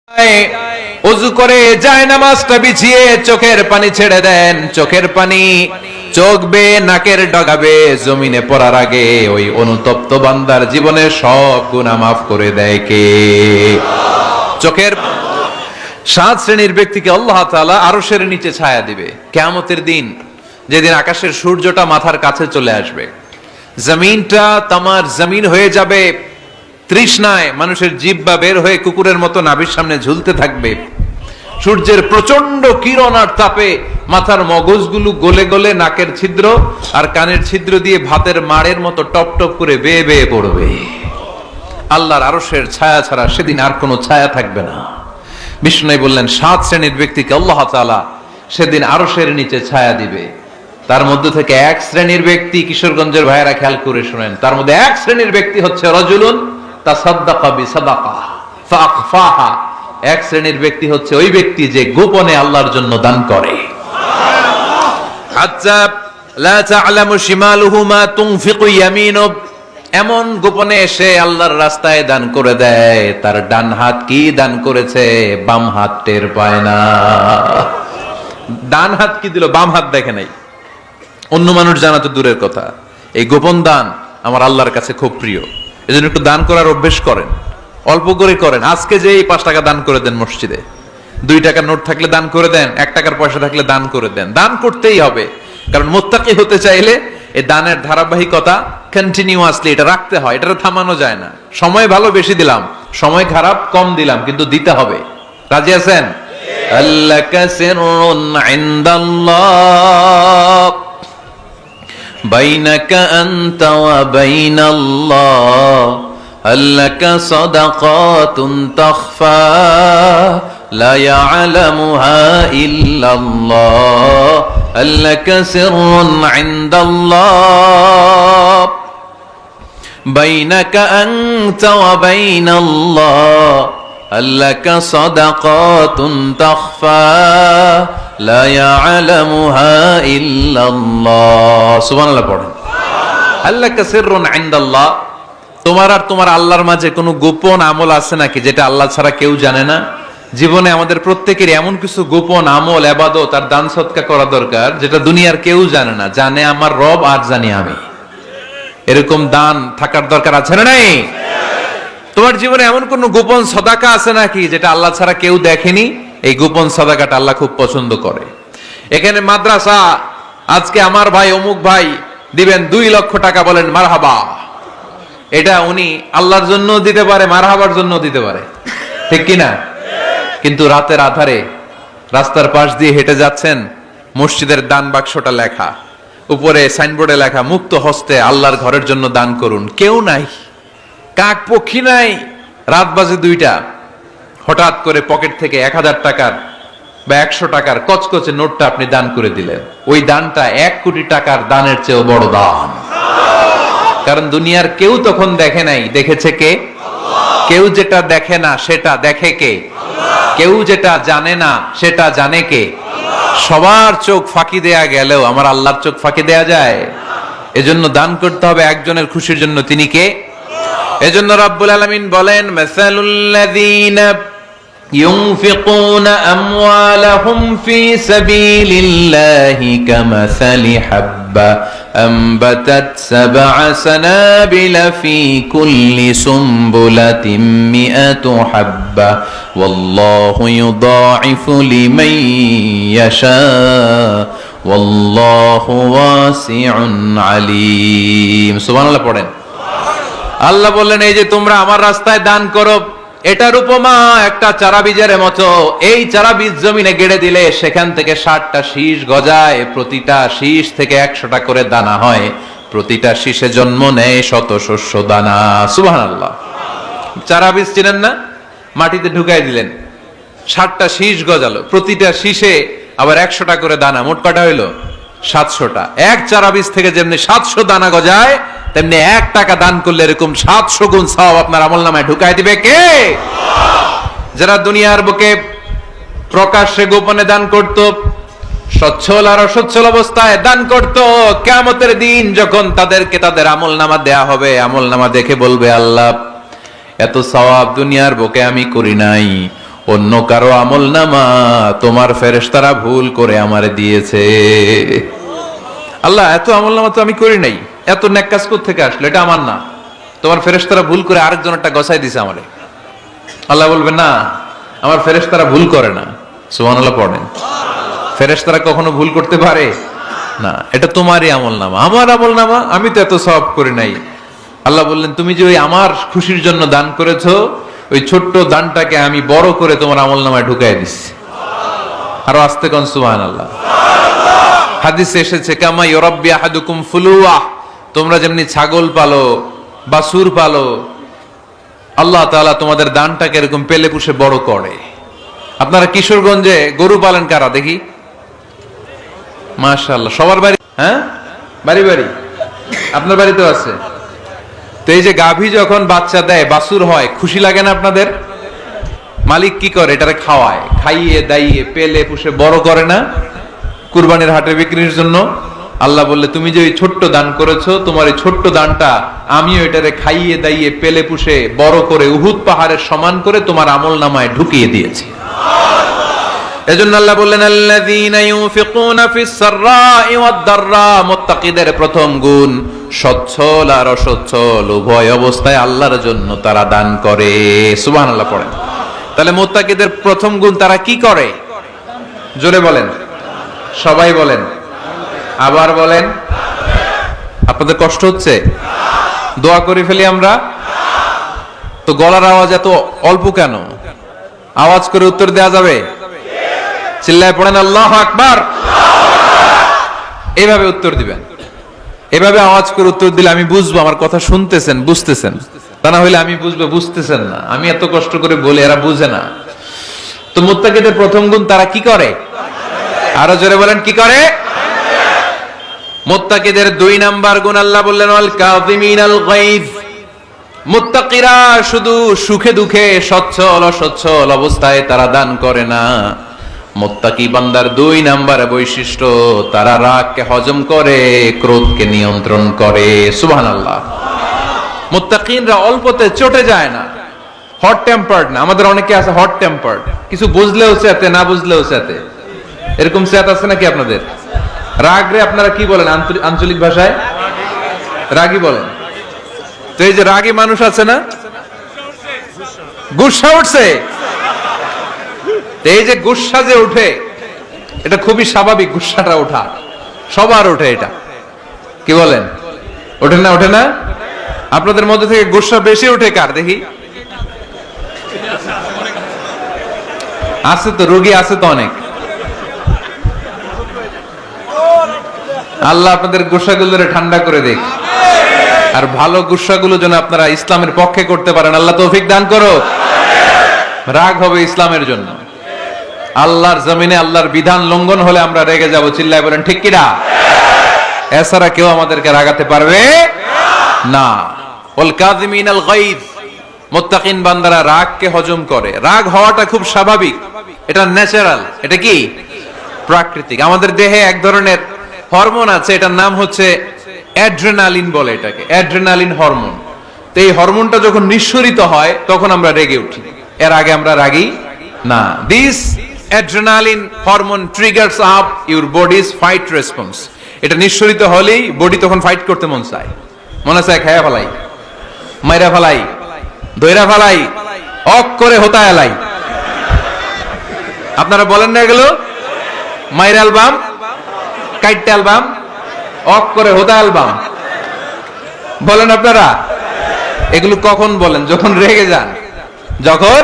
ওযু করে যায় নামাজটা বিছিয়ে চোখের পানি ছেড়ে দেন। চোখের পানি চোখ বেয়ে নাকের ডগাবে জমিনে পড়ার আগে ওই অনুতপ্ত বান্দার জীবনের সব গুনাহ মাফ করে দেয় কে? চোখের 7 শ্রেণীর ব্যক্তিকে আল্লাহ তাআলা আরশের নিচে ছায়া দিবে কিয়ামতের দিন, যেদিন আকাশের সূর্যটা মাথার কাছে চলে আসবে, জমিনটা তামার জমিন হয়ে যাবে তৃষ্ণায়, মানুষের জিহ্বা বের হয়ে কুকুরের মতো নাভির সামনে ঝুলতে থাকবে। সূর্যের প্রচন্ড কিরণ আর তাপে মাথার মগজগুলো গলে গলে নাকের ছিদ্র আর কানের ছিদ্র দিয়ে ভাতের মাড়ের মতো টপ টপ করে বেয়ে বেয়ে পড়বে। আল্লাহর আরশের ছায়া ছাড়া সেদিন আর কোনো ছায়া থাকবে না। বিষ্ণু বললেন 7 শ্রেণীর ব্যক্তিকে আল্লাহ তাআলা সেদিন আরশের নিচে ছায়া দিবে। তার মধ্যে থেকে 1 শ্রেণীর ব্যক্তি, কিশোরগঞ্জের ভাইয়েরা খেয়াল করে শুনেন, তার মধ্যে 1 শ্রেণীর ব্যক্তি হচ্ছে রাজুলুন তাসাদ্দাকা বিসাদাকা ফাআখফাহা। 1 শ্রেণীর ব্যক্তি হচ্ছে ওই ব্যক্তি যে গোপনে আল্লাহর জন্য দান করে। হাত্তা লা তা'লামু শিমালুহু মা তুনফিকু ইয়ামিনু, এমন গোপনে এসে আল্লাহর রাস্তায় দান করে দেয়, তার ডান হাত কি দান করেছে বাম হাত টের পায় না। ডান হাত কি দিল বাম হাত দেখে নাই। অন্য মানুষ জানা তো দূরের কথা, এই গোপন দান আমার আল্লাহর কাছে খুব প্রিয়। এজন্য একটু দান করার অভ্যেস করেন, অল্প করে করেন। আজকে যে এই 5 টাকা দান করে দেন মসজিদে, 2 টাকার নোট থাকলে দান করে দেন, 1 টাকার পয়সা থাকলে দান করে দেন। দান করতেই হবে, কারণ মুত্তাকি হতে চাইলে এই দানের ধারাবাহিকতা কন্টিনিউয়াসলি এটা রাখতে হয়, এটা থামানো যায় না। সময় ভালো বেশি দিলাম, সময় খারাপ কম দিলাম, কিন্তু দিতে হবে। রাজি আছেন? আল্লাকা সিররুন ইনদাল্লাহ বাইনাকা আনতা ওয়া বাইনাল্লাহ, আল্লাকা সাদাকাতুন তাখফা লা ইয়ালামুহা ইল্লাল্লাহ, আল্লাকা সিররুন ইনদাল্লাহ বাইনাকা আনতা ওয়া বাইনাল্লাহ, আল্লাকা সাদাকাতুন তাখফা লা ইয়ালামুহা ইল্লাল্লাহ। সুবহানাল্লাহ পড়েন। আল্লাকা সিররুন ইনদাল্লাহ, তোমার আর তোমার আল্লাহর মাঝে কোনো গোপন আমল আছে নাকি যেটা আল্লাহ ছাড়া কেউ জানে না? জীবনে আমাদের প্রত্যেকের এমন কিছু গোপন আমল, ইবাদত আর দান সদকা করা দরকার যেটা দুনিয়ার কেউ জানে না। জানে আমার রব আর জানি আমি। এরকম দান থাকার দরকার আছে না নাই? তোমার জীবনে এমন কোন গোপন সদাকা আছে নাকি যেটা আল্লাহ ছাড়া কেউ দেখেনি? এই গোপন সদাকাটা আল্লাহ খুব পছন্দ করে। এখানে মাদ্রাসা, আজকে আমার ভাই অমুক ভাই দিবেন 2 লক্ষ টাকা, বলেন মারহাবা। এটা উনি আল্লাহর জন্য দিতে পারে, মারহাবার জন্য দিতে পারে, ঠিক কিনা? কিন্তু রাতের আধারে রাস্তার পাশ দিয়ে হেঁটে যাচ্ছেন, মসজিদের দান বাক্সটা লেখা, উপরে সাইনবোর্ডে লেখা মুক্ত হস্তে আল্লাহর ঘরের জন্য দান করুন। কেউ নাই, কাক পক্ষী নাই। রাত বাজে 2টা, হঠাৎ করে পকেট থেকে 1000 টাকার বা 100 টাকার কচকচে নোটটা আপনি দান করে দিলেন। ওই দানটা 1 কোটি টাকার দানের চেয়েও বড় দান। কারণ দুনিয়ার কেউ তখন দেখে নাই, দেখেছে কে? কেউ যেটা দেখে না সেটা দেখে কে? কেউ যেটা জানে না সেটা জানে কে? সবার চোখ ফাঁকি দেয়া গেলেও আমার আল্লাহর চোখ ফাঁকি দেয়া যায়? এজন্য দান করতে হবে একজনের খুশির জন্য, তিনি কে? এজন্য রাব্বুল আলামিন বলেন, মাসালুল্লাযীনা ইউনফিকুনা আমওয়ালাহুম ফি সাবিলিল্লাহি কামাসালি হাব্বা আম্বাতাত 7 সানাবিলা ফি কুল্লি সুমবুলাতিন মিআতু হাব্বা ওয়াল্লাহু ইউদাঈফু লিমান ইয়াশা ওয়াল্লাহু ওয়াসিউন আলীম। সুবহানাল্লাহ পড়েন। আল্লাহ বললেন, এই যে তোমরা আমার রাস্তায় দান করো, এটার উপমা একটা চারা বীজের মতো। এই চারা বীজ জমিনে গেড়ে দিলে সেখান থেকে 60টা শীষ গজায়, প্রতিটা শীষ থেকে 100টা করে দানা হয়, প্রতিটা শীষে জন্ম নেয় শত শস্য দানা। সুবহানাল্লাহ। চারা বীজ চিনেন না? মাটিতে ঢুকাই দিলেন, 60টা শীষ গজালো, প্রতিটা শীষে আবার 100টা করে দানা, মোট কটা হইলো? 700টা। এক চারা বীজ থেকে যেমনি 700 দানা গজায়, তেমনি 1 টাকা দান করলে এরকম 700 গুণ সওয়াব আপনার আমলনামায় ঢুকাই দিবে কে? যারা দুনিয়ার বুকে প্রকাশ্যে গোপনে দান করত, সচ্ছল আর অসচ্ছল অবস্থায় দান করত, কিয়ামতের দিন যখন তাদেরকে তাদের আমলনামা দেয়া হবে, আমলনামা দেখে বলবে, আল্লাহ এত সওয়াব দুনিয়ার বুকে আমি করি নাই, অন্য কারো আমলনামা তোমার ফেরেশতারা ভুল করে আমারে দিয়েছে। আল্লাহ, এত আমলনামা তো আমি করি নাই, এত নেক কাজ থেকে আসলো, এটা আমার না, তোমার ফেরেশতারা ভুল করে আরেকজনেরটা গছাই দিছে আমারে। আল্লাহ বলবে না, আমার ফেরেশতারা ভুল করে না। সুবহানাল্লাহ পড়েন। ফেরেশতারা কখনো ভুল করতে পারে না, এটা তোমারই আমলনামা, আমার আমলনামা, আমি তো এত সওয়াব করি নাই। আল্লাহ বললেন, তুমি যে ওই আমার খুশির জন্য দান করেছো, ওই ছোট্ট দানটাকে আমি বড় করে তোমার আমলনামায় ঢুকাই দিচ্ছি। আরো আস্তে কোন সুবহানাল্লাহ। হাদিসে এসেছে, কামা ইউরাব্বি আহাদুকুম ফুলুয়া, তোমরা যেমনি ছাগল পালো, বাছুর পালো, আল্লাহ তাআলা তোমাদের দানটাকে এরকম পেলে পুষে বড় করে। আপনারা কিশোরগঞ্জে গরু পালেন কারা দেখি? মাশাআল্লাহ, সবার বাড়ি, হ্যাঁ বাড়ি বাড়ি, আপনার বাড়িতেও আছে। তো এই যে গাভী যখন বাচ্চা দেয়, বাছুর হয়, খুশি লাগে না আপনাদের? মালিক কি করে? এটারে খাওয়ায়, খাইয়ে দাইয়ে পেলে পুষে বড় করে না, কুরবানির হাটে বিক্রির জন্য। আল্লাহ বললে, তুমি যে ওই ছোট্ট দান করেছো, তোমার এই ছোট্ট দানটা আমিও এটারে খাইয়ে দাইয়ে পেলে পুষে বড় করে উহুদ পাহাড়ের সমান করে তোমার আমলনামায় ঢুকিয়ে দিয়েছি। এজন্য আল্লাহ বললেন, আল্লাযীনা ইউনফিকুনা ফিস সাররাই ওয়াদ দাররা, মুত্তাকিদের প্রথম গুণ সচ্ছল আর অসচ্ছল উভয় অবস্থায় আল্লাহর জন্য তারা দান করে। সুবহানাল্লাহ পড়েন। তাহলে মুত্তাকিদের প্রথম গুণ, তারা কি করে? জোরে বলেন, সবাই বলেন, আবার বলেন। আপনাদের কষ্ট হচ্ছে? দোয়া করে ফেলি আমরা তো। গলার আওয়াজ এত অল্প কেন? আওয়াজ করে উত্তর দেয়া যাবে? চিল্লায় পড়েন আল্লাহু আকবার। এইভাবে উত্তর দিবেন, এভাবে আওয়াজ করে উত্তর দিলে আমি বুঝবো আমার কথা শুনতেছেন, বুঝতেছেন। তা না হইলে আমি বুঝবো বুঝতেছেন না, আমি এত কষ্ট করে বলি, এরা বুঝে না। তো মুত্তাকিদের প্রথম গুণ, তারা কি করে? আরো জোরে বলেন, কি করে? মুত্তাকিদের 2 নাম্বার গুণ আল্লাহ বললেন, আল কাযিমিনাল গায়জ। মুত্তাকিরা শুধু সুখে দুঃখে সচ্ছল অসচ্ছল অবস্থায় তারা দান করে না। মুত্তাকি বান্দার 2 নাম্বার বৈশিষ্ট্য, তারা রাগকে হজম করে, ক্রোধকে নিয়ন্ত্রণ করে। সুবহানাল্লাহ। মুত্তাকিনরা অল্পতে চটে যায় না, হট টেম্পার্ড না। আমাদের অনেকে আছে হট টেম্পার্ড, কিছু বুঝলেও চেতে, না বুঝলেও চেতে, এরকম চেত আছে নাকি আপনাদের? রাগরে আপনারা কি বলেন আঞ্চলিক ভাষায়? রাগী বলেন। তো এই যে রাগী মানুষ আছে না, গুসা উঠছে, এই যে গুসা যে উঠে, এটা খুবই স্বাভাবিক। গুসাটা ওঠা সবার ওঠে, এটা কি বলেন? ওঠে না? ওঠে না? আপনাদের মধ্যে থেকে গুসা বেশি ওঠে কার দেখি? আছে তো, রোগী আছে তো অনেক। আল্লাহ আপনাদের গুসাগুলোরে ঠান্ডা করে দেখ, আর ভালো গুসাগুলো যেন আপনারা ইসলামের পক্ষে করতে পারেন। আল্লাহ তৌফিক দান করো। রাগ হবে ইসলামের জন্য। আল্লাহর জমিনে আল্লাহর বিধান লঙ্ঘন হলে আমরা রেগে যাব। চিল্লায় বলেন ঠিক কিনা? এছাড়া কেউ আমাদেরকে রাগাতে পারবে না। ওয়াল কাযিমিনাল গায়জ, মুত্তাকিন বান্দারা রাগকে হজম করে। রাগ হওয়াটা খুব স্বাভাবিক, এটা ন্যাচারাল, এটা কি প্রাকৃতিক। আমাদের দেহে এক ধরনের হরমোন আছে, এটার নাম হচ্ছে অ্যাড্রেনালিন বলে এটাকে, অ্যাড্রেনালিন হরমোন। তো এই হরমোনটা যখন নিঃসরিত হয় তখন আমরা রেগে উঠি, এর আগে আমরা রাগি না। This adrenaline hormone triggers up your bodies fight response. এটা নিঃসরিত হলেই বডি তখন ফাইট করতে মন চায়, মনে চায় খায়া ফেলাই, মাইরা ফেলাই, দইরা ফেলাই, অক করে হোতা এলাই। আপনারা বলেন না এগুলো? মাইরা অ্যালবাম, কাইটটা অ্যালবাম, অক করে হোতা অ্যালবাম বলেন আপনারা? এগুলো কখন বলেন? যখন রেগে যান, যখন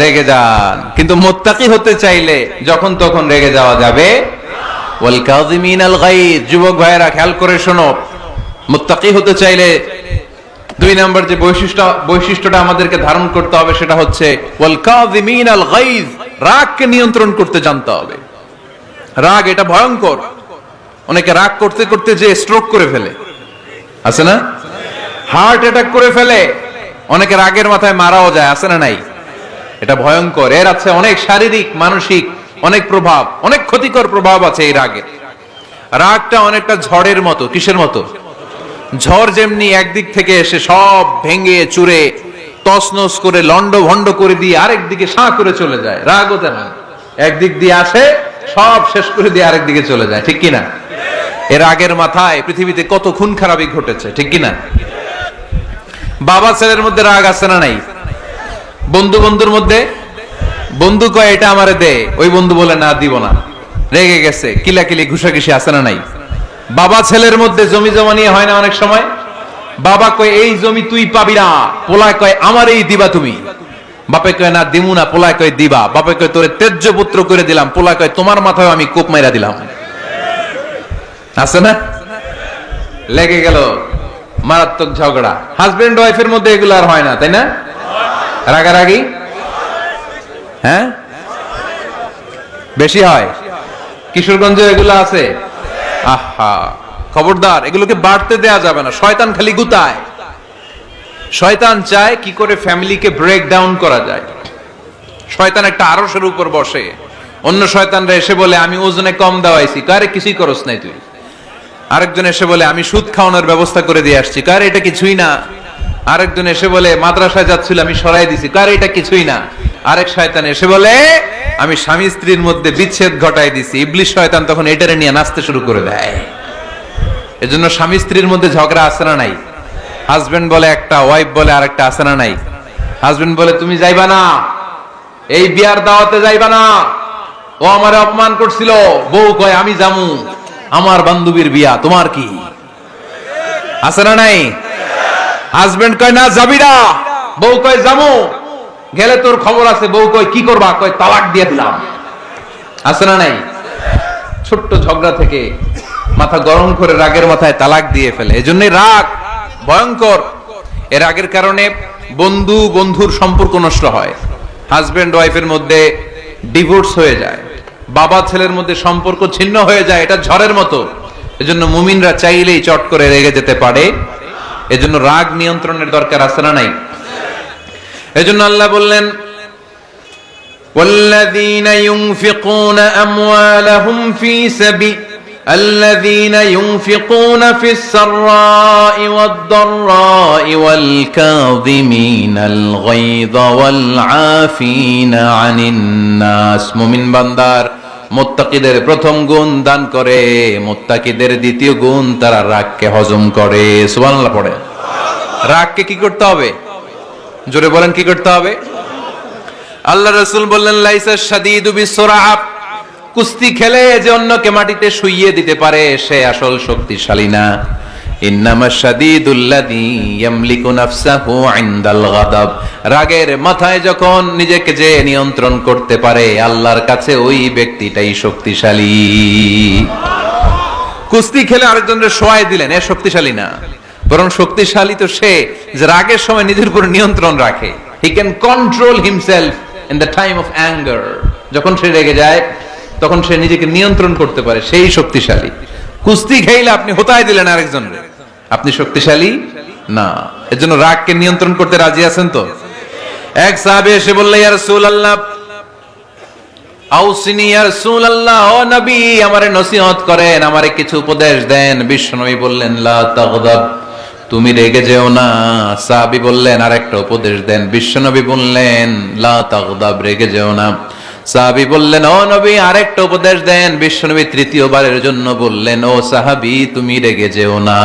রেগে যান। কিন্তু মুত্তাকি হতে চাইলে যখন তখন রেগে যাওয়া যাবে। ওয়াল কাযিমিনাল গায়জ, যুবক ভাইরা খেয়াল করে শোনো, মুত্তাকি হতে চাইলে 2 নাম্বার যে বৈশিষ্ট্যটা আমাদেরকে ধারণ করতে হবে সেটা হচ্ছে ওয়াল কাযিমিনাল গায়জ, রাগকে নিয়ন্ত্রণ করতে জানতে হবে। রাগ এটা ভয়ঙ্কর। অনেকে রাগ করতে করতে যে স্ট্রোক করে ফেলে, আছে না? হার্ট অ্যাটাক করে ফেলে। অনেকে রাগের মাথায় মারাও যায়, আছে না নাই? এটা ভয়ঙ্কর। এর আছে অনেক শারীরিক মানসিক অনেক প্রভাব, অনেক ক্ষতিকর প্রভাব আছে এই রাগের। রাগটা অনেকটা ঝড়ের মতো। কিসের মতো? ঝড় যেমনি একদিক থেকে এসে সব ভেঙে চুরে তছনছ করে লন্ড ভন্ড করে দিয়ে আরেক দিকে সাঁ করে চলে যায়। রাগও তেমন, একদিক দিয়ে আসে সব শেষ করে দিয়ে আরেক দিকে চলে যায়, ঠিক কিনা? এর রাগের মাথায় পৃথিবীতে কত খুন খারাপি ঘটেছে, ঠিক কিনা? বাবা ছেলের মধ্যে রাগ আছে না নাই? বন্ধু বন্ধুর মধ্যে, বন্ধু কয় এটা আমারে দে, ওই বন্ধু বলে না দিব না, রেগে গেছে, কিলাকিলি ঘুষাঘুষি আছে না নাই? বাবা ছেলের মধ্যে জমি জমা নিয়ে হয় না অনেক সময়? বাবা কয় এই জমি তুই পাবি না, পোলায় কয় আমারই দিবা তুমি। বাপে কয় না দিমু না, পোলায় কয় দিবা। বাপে কয় তোরে তেজ্য পুত্র করে দিলাম, পোলায় কয় তোমার মাথায় আমি কোপ মাইরা দিলাম। আছে না? লেগে গেল, মারাত্মক ঝগড়া। হাজবেন্ড ওয়াইফের মধ্যে এগুলো আর হয় না, তাই না? রাগারাগি হ্যাঁ বেশি হয়। কিশোরগঞ্জে এগুলো আছে। আহা, খবরদার, এগুলোকে বাড়তে দেয়া যাবে না। শয়তান খালি গুতায়। শয়তান চায় কি করে ফ্যামিলিকে ব্রেক ডাউন করা যায়। শয়তান একটা আরশের উপর বসে, অন্য শয়তানরা এসে বলে আমি ওজনে কম দেওয়াইছি, কারে কিছুই করস নাই তুই। আরেকজন এসে বলে আমি সুদ খাওয়ানোর ব্যবস্থা করে দিয়ে আসছি, কারে এটা কিছুই না। আরেকজন এসে বলে মাদ্রাসায় যাচ্ছিল আমি সরাই দিছি, কারে এটা কিছুই না। আরেক শয়তান এসে বলে আমি স্বামী স্ত্রীর মধ্যে বিচ্ছেদ ঘটাই দিছি। ইবলিশ শয়তান তখন এটারে নিয়ে নাচতে শুরু করে দেয়। এজন্য স্বামী স্ত্রীর মধ্যে ঝগড়া আছে না নাই? হাজবেন্ড বলে একটা, ওয়াইফ বলে আরেকটা, আছে না নাই? হাজবেন্ড বলে তুমি যাইবা না, এই বিয়ার দাওয়াতে যাইবা না, ও আমারে অপমান করছিল। বউ কয় আমি যামু, আমার বান্ধবীর বিয়া, তোমার কি? আছে না নাই? হাজবেন্ড কয় না যাবি না, বউ কয় যামু, গেলে তোর খবর আছে। বউ কয় কি করবা? কয় তালাক দিয়ে দিলাম। আছে না নাই? ছোট্ট ঝগড়া থেকে মাথা গরম করে রাগের মাথায় তালাক দিয়ে ফেলে। এজন্য রাগ ভয়ঙ্কর। এর রাগের কারণে বন্ধু বন্ধুর সম্পর্ক নষ্ট হয়, হাজবেন্ড ওয়াইফের মধ্যে ডিভোর্স হয়ে যায়, বাবা ছেলের মধ্যে সম্পর্ক ছিন্ন হয়ে যায়। এটা ঝড়ের মতো। এজন্য মুমিনরা চাইলেই চট করে রেগে যেতে পারে। এজন্য রাগ নিয়ন্ত্রণের দরকার আছে না নাই? এজন্য আল্লাহ বললেন والذين ينفقون أموالهم في سبيل الذين ينفقون في السراء والضراء والكاظمين الغيظ والعافين عن الناس। মুমিন বান্দার মুত্তাকিদের প্রথম গুণ দান করে, মুত্তাকিদের দ্বিতীয় গুণ তারা রাগকে হজম করে। সুবহানাল্লাহ পড়ে। রাগকে কি করতে হবে? জোরে বলেন কি করতে হবে? আল্লাহ রাসূল বললেন লাইসা শাদীদু বিসুরআ, কুস্তি খেলে যে অন্যকে মাটিতে শুইয়ে দিতে পারে সে আসল শক্তিশালী না। ইন্নামাশ শাদীদুল্লাযী ইয়ামলিকু নাফসাহু ইনদাল গাদাব, রাগের মাথায় যখন নিজেকে যে নিয়ন্ত্রণ করতে পারে আল্লাহর কাছে ওই ব্যক্তিটাই শক্তিশালী। কুস্তি খেলে আরেকজনের শোয়াই দিলেন, এ শক্তিশালী না। বরং শক্তিশালী তো সে যে রাগের সময় নিজের উপর নিয়ন্ত্রণ রাখে। He can control himself in the time of anger. যখন সে রেগে যায় তখন সে নিজেকে নিয়ন্ত্রণ করতে পারে, সেই শক্তিশালী। কুস্তি খেলে আপনি হোতায় দিলেন আরেকজনের, আপনি শক্তিশালী না। এজন্য রাগকে নিয়ন্ত্রণ করতে রাজি আছেন তো? এক সাহাবী এসে বলল ইয়া রাসূলুল্লাহ আউসিনি ইয়া রাসূলুল্লাহ, ও নবী আমারে নসিহত করেন, আমারে কিছু উপদেশ দেন। বিশ্বনবী বললেন লা তাগদাব, তুমি রেগে যেও না। সাহাবী বললেন আরেকটা উপদেশ দেন। বিশ্বনবী বললেন লা তাগদাব, রেগে যেও না। সাহাবী বললেন ও নবী আরেকটা উপদেশ দেন। বিশ্বনবী তৃতীয়বারের জন্য বললেন ও সাহাবী তুমি রেগে যেও না,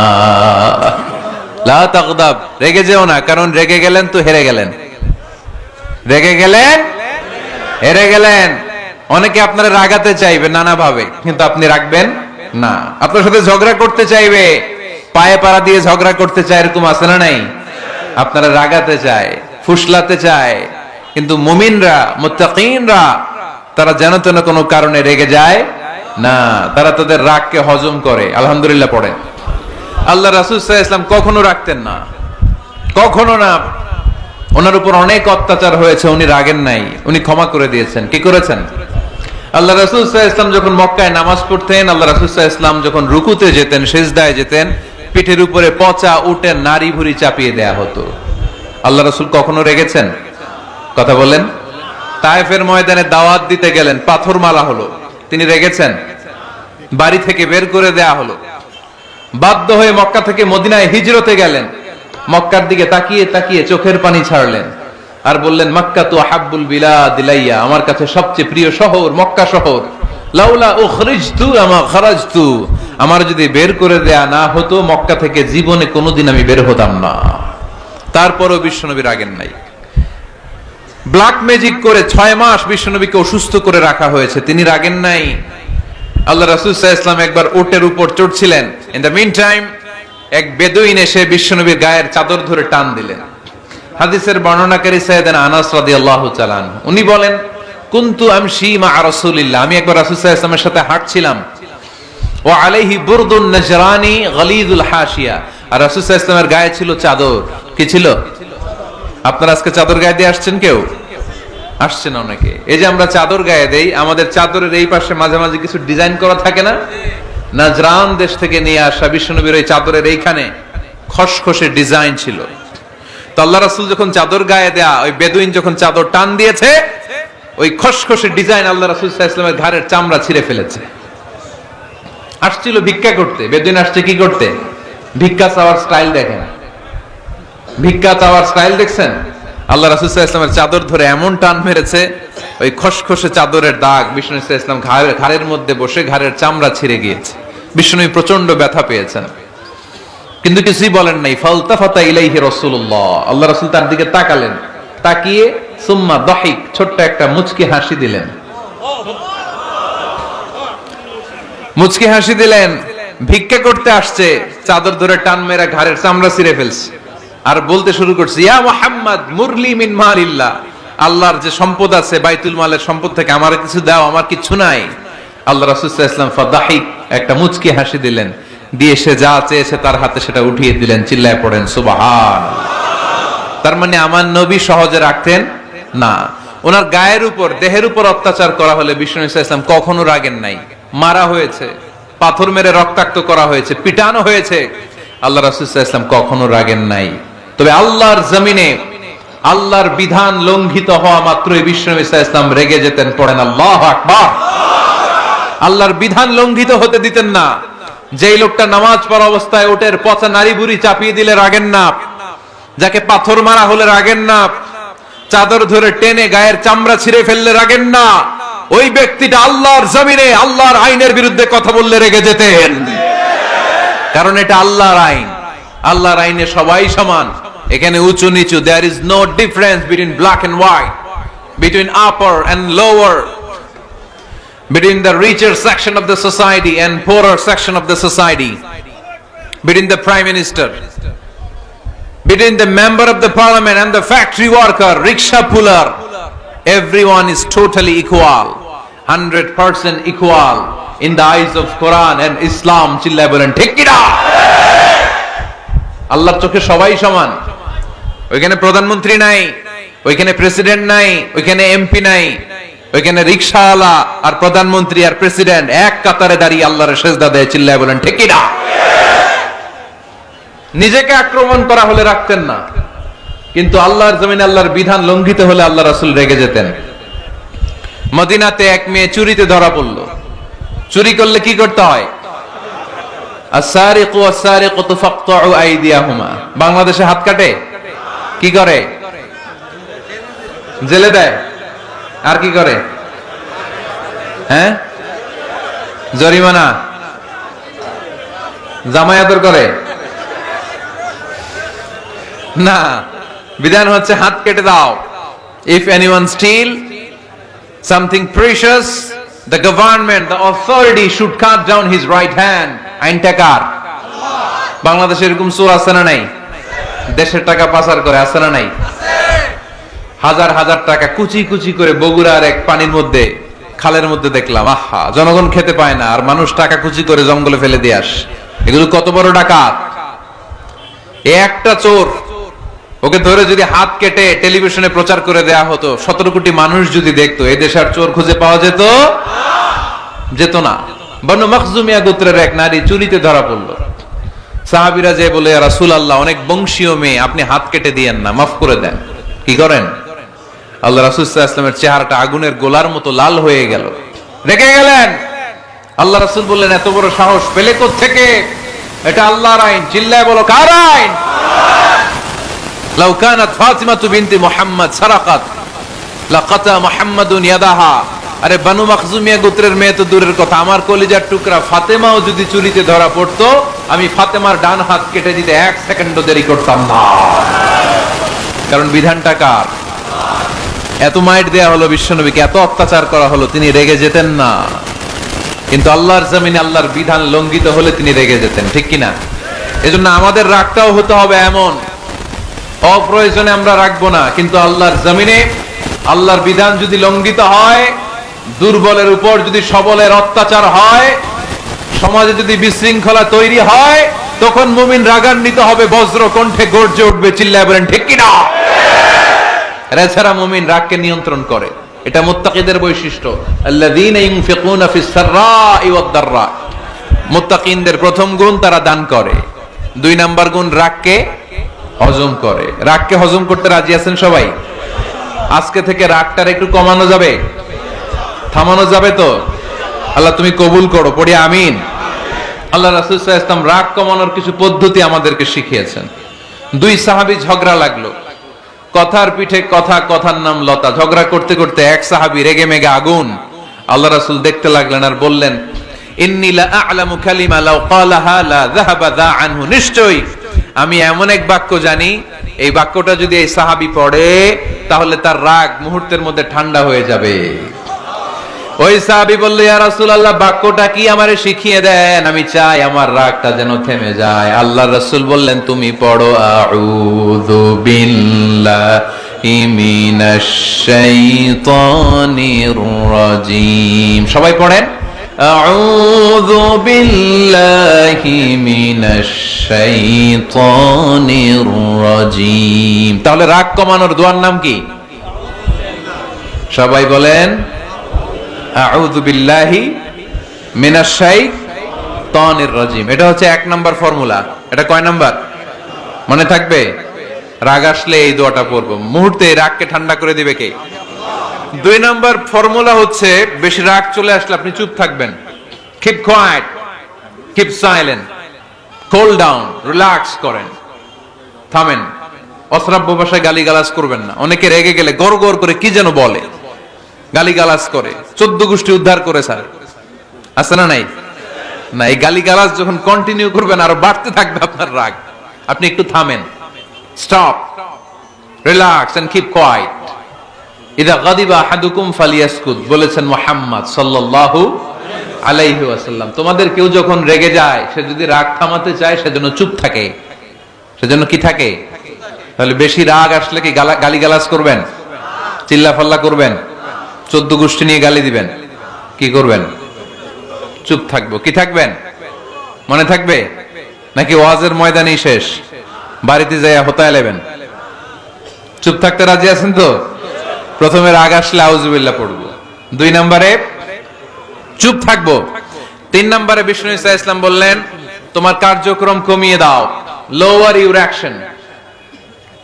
লা তাগদাব, রেগে যেও না। কারণ রেগে গেলেন তো হেরে গেলেন, রেগে গেলেন হেরে গেলেন। অনেকে আপনারা রাগাতে চাইবে নানা ভাবে, কিন্তু আপনি রাখবেন না। আপনার সাথে ঝগড়া করতে চাইবে, পায়ে পাড়া দিয়ে ঝগড়া করতে চায়, এরকম আছে না নাই? আপনারা রাগাতে চায়, ফুসলাতে চায়, কিন্তু মুমিনরা মুত্তাকিনরা তারা যেন তেন কোনো কারণে রেগে যায় না, তারা তাদের রাগকে হজম করে। আলহামদুলিল্লাহ পড়ে। আল্লাহ রাসূল সাল্লাল্লাহু আলাইহি ওয়াসাল্লাম কখনো রাগতেন না, কখনো না। ওনার উপর অনেক অত্যাচার হয়েছে, উনি রাগেন নাই, উনি ক্ষমা করে দিয়েছেন। কি করেছেন? আল্লাহ রাসূল সাল্লাল্লাহু আলাইহি ওয়াসাল্লাম যখন মক্কায় নামাজ পড়তেন, আল্লাহ রাসূল সাল্লাল্লাহু আলাইহি ওয়াসাল্লাম যখন রুকুতে যেতেন, সিজদায় যেতেন, পিঠের উপরে পচা উটের নাড়ি ভুঁড়ি চাপিয়ে দেয়া হতো। আল্লাহ রাসূল কখনো রেগেছেন? কথা বলেন। তায়েফের ময়দানে দাওয়াত দিতে গেলেন, পাথর মারা হলো, তিনি রেগেছেন? বাড়ি থেকে বের করে দেয়া হলো, বাধ্য হয়ে মক্কা থেকে মদিনায় হিজরতে গেলেন, মক্কার দিকে তাকিয়ে তাকিয়ে চোখের পানি ছাড়লেন আর বললেন, মক্কা তু আহাব্বুল বিলাদ ইলাইয়া, আমার কাছে সবচেয়ে প্রিয় শহর মক্কা শহর। লাউলা উখরিজতু আমা খারাজতু, আমার যদি বের করে দেয়া না হতো মক্কা থেকে জীবনে কোনোদিন আমি বের হতাম না। তারপরও বিশ্বনবী রাগেন নাই। ব্ল্যাক ম্যাজিক করে 6 মাস বিশ্বনবীকে অসুস্থ করে রাখা হয়েছে, তিনি রাগেন নাই। আল্লাহ রাসূল সাল্লাল্লাহু আলাইহি ওয়াসাল্লাম একবার উটের উপর চড়ছিলেন। ইন দ্য মিন টাইম এক বেদুইন এসে বিশ্বনবীর গায়ের চাদর ধরে টান দিলেন। হাদিসের বর্ণনাকারী সাইয়েদনা আনাস রাদিয়াল্লাহু তাআলা আনহু, উনি বলেন, কুনতু আমশি মা রাসূলিল্লাহ, আমি একবার রাসূল সাল্লাল্লাহু আলাইহি ওয়াসাল্লামের সাথে হাঁটছিলাম। ওয়া আলাইহি বুরদুন নাজরানি গলিযুল হাশিয়া, আর রাসূল সাল্লাল্লাহু আলাইহি ওয়াসাল্লামের গায়ে ছিল চাদর। কি ছিল? আপনারা আজকে চাদর গায়ে দিয়ে আসছেন? কেউ আসছেন? অনেকে। এই যে আমরা চাদর গায়ে দেই, আমাদের চাদরের এই পাশে মাঝে মাঝে কিছু ডিজাইন করা থাকে না? নাজরান দেশ থেকে নিয়ে আসা বিশ্বনবীর ওই চাদরের এইখানে খসখসে ডিজাইন ছিল। তো আল্লাহ রাসূল যখন চাদর গায়ে দেয়া, ওই বেদুইন যখন চাদর টান দিয়েছে, ওই খসখসে ডিজাইন আল্লাহ রাসূল সাল্লাল্লাহু আলাইহি ওয়াসাল্লামের ঘাড়ের চামড়া ছিঁড়ে ফেলেছে। আসছিল ভিক্ষা করতে। বেদুইন আসছে কি করতে? ভিক্ষা চাওয়ার স্টাইল দেখেন, ভিক্ষা চাওয়ার স্টাইল দেখছেন? আল্লাহ রাসূল সাল্লাল্লাহু আলাইহি ওয়াসাল্লামের চাদর ধরে এমন টান মেরেছে, ওই খসখসে চাদরের দাগ বিষ্ণু সাল্লাল্লাহু আলাইহি ওয়াসাল্লাম ঘাড়ের মধ্যে বসে ঘাড়ের চামড়া ছিঁড়ে গিয়েছে। বিষ্ণু প্রচন্ড ব্যথা পেয়েছেন, কিন্তু কিছুই বলেন নাই। ফালতাফাতা ইলাইহি রাসূলুল্লাহ, আল্লাহ রাসূল তার দিকে তাকালেন, তাকিয়ে সুম্মা দাহিক, ছোট্ট একটা মুচকি হাসি দিলেন। মুচকি হাসি দিলেন। ভিক্ষা করতে আসছে, চাদর ধরে টান মেরা ঘাড়ের চামড়া ছিঁড়ে ফেলছে, আর বলতে শুরু করছে, ইয়া মুহাম্মদ মুরলি মিন মালিল্লাহ, আল্লাহর যে সম্পদ আছে বাইতুল মালের সম্পদ থেকে আমার কিছু দাও, আমার কিছু নাই। আল্লাহ রাসূল সাল্লাল্লাহু আলাইহি ওয়াসাল্লাম ফাদাহিক, একটা মুচকি হাসি দিলেন, দিয়ে সে যা চেয়েছে তার হাতে সেটা উঠিয়ে দিলেন। চিল্লায় পড়েন সুবহানাল্লাহ। তার মানে আমার নবী সহজে রাখতেন না। ওনার গায়ের উপর, দেহের উপর অত্যাচার করা হলে বিষ্ণু সাল্লাল্লাহু আলাইহি ওয়াসাল্লাম কখনো রাগেন নাই। মারা হয়েছে, পাথর মেরে রক্তাক্ত করা হয়েছে, পিটানো হয়েছে, আল্লাহ রাসূল সাল্লাল্লাহু আলাইহি ওয়াসাল্লাম কখনো রাগেন নাই। তবে আল্লাহর জমিনে আল্লাহর বিধান লঙ্ঘিত হওয়া মাত্রই বিষ্ণু সাল্লাল্লাহু আলাইহি ওয়াসাল্লাম রেগে যেতেন। পড়েন আল্লাহু আকবার। আল্লাহর বিধান লঙ্ঘিত হতে দিতেন না। যেই লোকটা নামাজ পড়া অবস্থায় উটের পচা নারী বুড়ি চাপিয়ে দিলে রাগেন না, যাকে পাথর মারা হলে রাগেন না, চাদর ধরে টেনে গায়ের চামড়া ছিঁড়ে ফেললে রাগেন না, ওই ব্যক্তিটা আল্লাহর জমিনে আল্লাহর আইনের বিরুদ্ধে কথা বললে রেগে যেতেন। কারণ এটা আল্লাহর আইন। আল্লাহর আইনে সবাই সমান, এখানে উঁচু নিচু, there is no difference between black and white, between upper and lower, between the richer section of the society and poorer section of the society, between the prime minister, between the member of the parliament and the factory worker, rickshaw puller. Everyone is totally equal, 100% equal in the eyes of Quran and Islam. চিল্লায় বলেন ঠিক কি না? আল্লাহর চোখে সবাই সমান। ওইখানে প্রধানমন্ত্রী নাই, ওইখানে প্রেসিডেন্ট নাই, ওইখানে এমপি নাই, ওইখানে রিকশাওয়ালা আর প্রধানমন্ত্রী আর প্রেসিডেন্ট এক কাতারে দাঁড়িয়ে আল্লাহর সেজদা দেয়। চিল্লায় বলেন ঠিক কি না? নিজেকে আক্রমণ করা হলে রাখতেন না, কিন্তু আল্লাহর জমিনে আল্লাহর বিধান লঙ্ঘিত হলে আল্লাহ রাসূল রেগে যেতেন। মদিনাতে এক মেয়ে চুরিতে ধরা পড়ল। চুরি করলে কি করতে হয়? আস-সারিকু ওয়াস-সারিকাতু ফাকতাউ আইদিয়াহুমা। বাংলাদেশে হাত কাটে? কি করে? জেলে দেয়। আর কি করে? হ্যাঁ, জরিমানা, জামাই আদর করে না। বিধান হচ্ছে হাত কেটে দাও। If anyone steal something precious, the government, the authority should cut down his right hand. আইনটা কার? বাংলাদেশে এরকম চোর আছে না নাই? দেশের টাকা পাচার করে, আছে না নাই? হাজার হাজার টাকা কুচি কুচি করে বগুড়ার এক পানির মধ্যে, খালের মধ্যে দেখলাম। আহা, জনগণ খেতে পায় না আর মানুষ টাকা কুচি করে জঙ্গলে ফেলে দিয়ে আস। এগুলো কত বড় ডাকাত! একটা চোর, ওকে ধরে যদি হাত কেটে টেলিভিশনে প্রচার করে দেয়া হতো, 17 কোটি মানুষ যদি দেখতো, এই দেশে আর চোর খুঁজে পাওয়া যেত না। বনু মখজুমিয়া গোত্রের এক নারী চুরিতে ধরা পড়ল। সাহাবীরা যে বলে, ইয়া রাসূলুল্লাহ, অনেক বংশীয় মেয়ে, আপনি হাত কেটে দিয়েন না, মাফ করে দেন। কি করেন? আল্লাহ রাসূল সাল্লাল্লাহু আলাইহি ওয়াসাল্লামের চেহারাটা আগুনের গোলার মতো লাল হয়ে গেল, রেগে গেলেন। আল্লাহ রাসূল বললেন, এত বড় সাহস পেলে কোত্থেকে? এটা আল্লাহর আইন। চিল্লায় বলো, কার আইন? লাউ কানাত ফাতিমাতু বিনতি মুহাম্মদ সারাকাত লাকাতা মুহাম্মাদুন ইয়াদাহা। আরে বানু মাখজুমিয়া গোত্রের মেয়ে তো দূরের কথা, আমার কলিজার টুকরা ফাতেমাও যদি চুরিতে ধরা পড়তো, আমি ফাতেমার ডান হাত কেটে দিতে 1 সেকেন্ডও দেরি করতাম না। কারণ বিধানটা কার? এত মাইট দেয়া হলো বিশ্বনবীকে, এত অত্যাচার করা হলো, তিনি রেগে যেতেন না। কিন্তু আল্লাহর জমিনে আল্লাহর বিধান লঙ্ঘিত হলে তিনি রেগে যেতেন, ঠিক কিনা? এজন্য আমাদের রাগটাও হতে হবে এমন, অপ্রয়োজনে আমরা রাখবো না, কিন্তু আল্লাহর জমিনে আল্লাহর বিধান যদি লঙ্ঘিত হয়, দুর্বলের উপর যদি সবলের অত্যাচার হয়, সমাজে যদি বিশৃঙ্খলা তৈরি হয়, তখন মুমিন রাগান্বিত হবে, বজ্র কণ্ঠে গর্জে উঠবে, চিল্লায় বলেন ঠিক কিনা? এছাড়া মুমিন রাগকে নিয়ন্ত্রণ করে, এটা মুত্তাকিদের বৈশিষ্ট্য। আল্লাযীনা ইউনফিকুনা ফিস সাররাই ওয়াদ দাররা, মুত্তাকিনদের প্রথম গুণ তারা দান করে। 2 নাম্বার গুণ রাগকে হজম করে। রাগকে হজম করতে রাজি আছেন সবাই? আজকে থেকে রাগটার একটু কমানো যাবে, থামানো যাবে তো? আল্লাহ তুমি কবুল করো, পড়ি আমিন। আল্লাহ রাসূল সাল্লাল্লাহু আলাইহি ওয়াসাল্লাম রাগ কমানোর কিছু পদ্ধতি আমাদেরকে শিখিয়েছেন। 2 সাহাবী ঝগড়া লাগলো, কথার পিঠে কথা, কথার নাম লতা। ঝগড়া করতে করতে এক সাহাবী রেগে মেগে আগুন। আল্লাহ রাসূল দেখতে লাগলেন আর বললেন, ইন্নী লা আ'লামু কালিমা লাউ ক্বালাহা লা যাহাবা যা আনহু, নিশ্চয়ই আমি এমন এক বাক্য জানি, এই বাক্যটা যদি এই সাহাবী পড়ে তাহলে তার রাগ মুহূর্তের মধ্যে ঠান্ডা হয়ে যাবে। ওই সাহাবী বলল, ইয়া রাসূলুল্লাহ, বাক্যটা কি আমারে শিখিয়ে দেন, আমি চাই আমার রাগটা যেন থেমে যায়। আল্লাহর রাসূল বললেন, তুমি পড়ো আউযু বিল্লাহি মিনাশ শাইতানির রাজীম। সবাই পড়েন, আউযু বিল্লাহি মিনাশ শাইতানির রাজীম। তাহলে রাগ কমানোর দোয়ার নাম কি? সবাই বলেন, আউযু বিল্লাহি মিনাশ শাইতানির রাজীম। এটা হচ্ছে 1 নাম্বার ফর্মুলা। এটা কয় নাম্বার মনে থাকবে? রাগ আসলে এই দোয়াটা পড়বো, মুহূর্তে রাগকে ঠান্ডা করে দিবে কে? 2 নাম্বার ফর্মুলা হচ্ছে, বেশি রাগ চলে আসলে আপনি চুপ থাকবেন। Keep quiet, keep silent, cool down, relax করেন, থামেন। অশ্রাব্য ভাষায় গালিগালাজ করবেন না। অনেকে রেগে গেলে গড় গড় করে কি যেন বলে, গালিগালাজ করে, 14 গোষ্ঠী উদ্ধার করে স্যার, আছে না নাই? না, এই গালিগালাজ যখন কন্টিনিউ করবেন আরো বাড়তে থাকবে আপনার রাগ। আপনি একটু থামেন, stop, relax and keep quiet. ইদা গাদিবা আহাদুকুম ফালিয়াসকুত, বলেছেন মুহাম্মদ সাল্লাল্লাহু আলাইহি ওয়াসাল্লাম। তোমাদের কেউ যখন রেগে যায়, সে যদি রাগ থামাতে চায়, সেজন্য চুপ থাকে, সেজন্য কি থাকে? তাহলে বেশি রাগ আসলে কি গালিগালাজ করবেন, চিল্লাফাল্লা করবেন, 14 গোষ্ঠী নিয়ে গালি দিবেন, কি করবেন? চুপ থাকবো। কি থাকবেন? মনে থাকবে নাকি ওয়াজের ময়দানেই শেষ, বাড়িতে যাইয়া হোতায় লেবেন? চুপ থাকতে রাজি আছেন তো? প্রথমে রাগ আসলে আউযুবিল্লাহ পড়বো, 2 নম্বরে চুপ থাকবো, 3 নম্বরে বিষ্ণু ঈসা ইসলাম বললেন, তোমার কার্যক্রম কমিয়ে দাও, লোয়ার ইউর অ্যাকশন,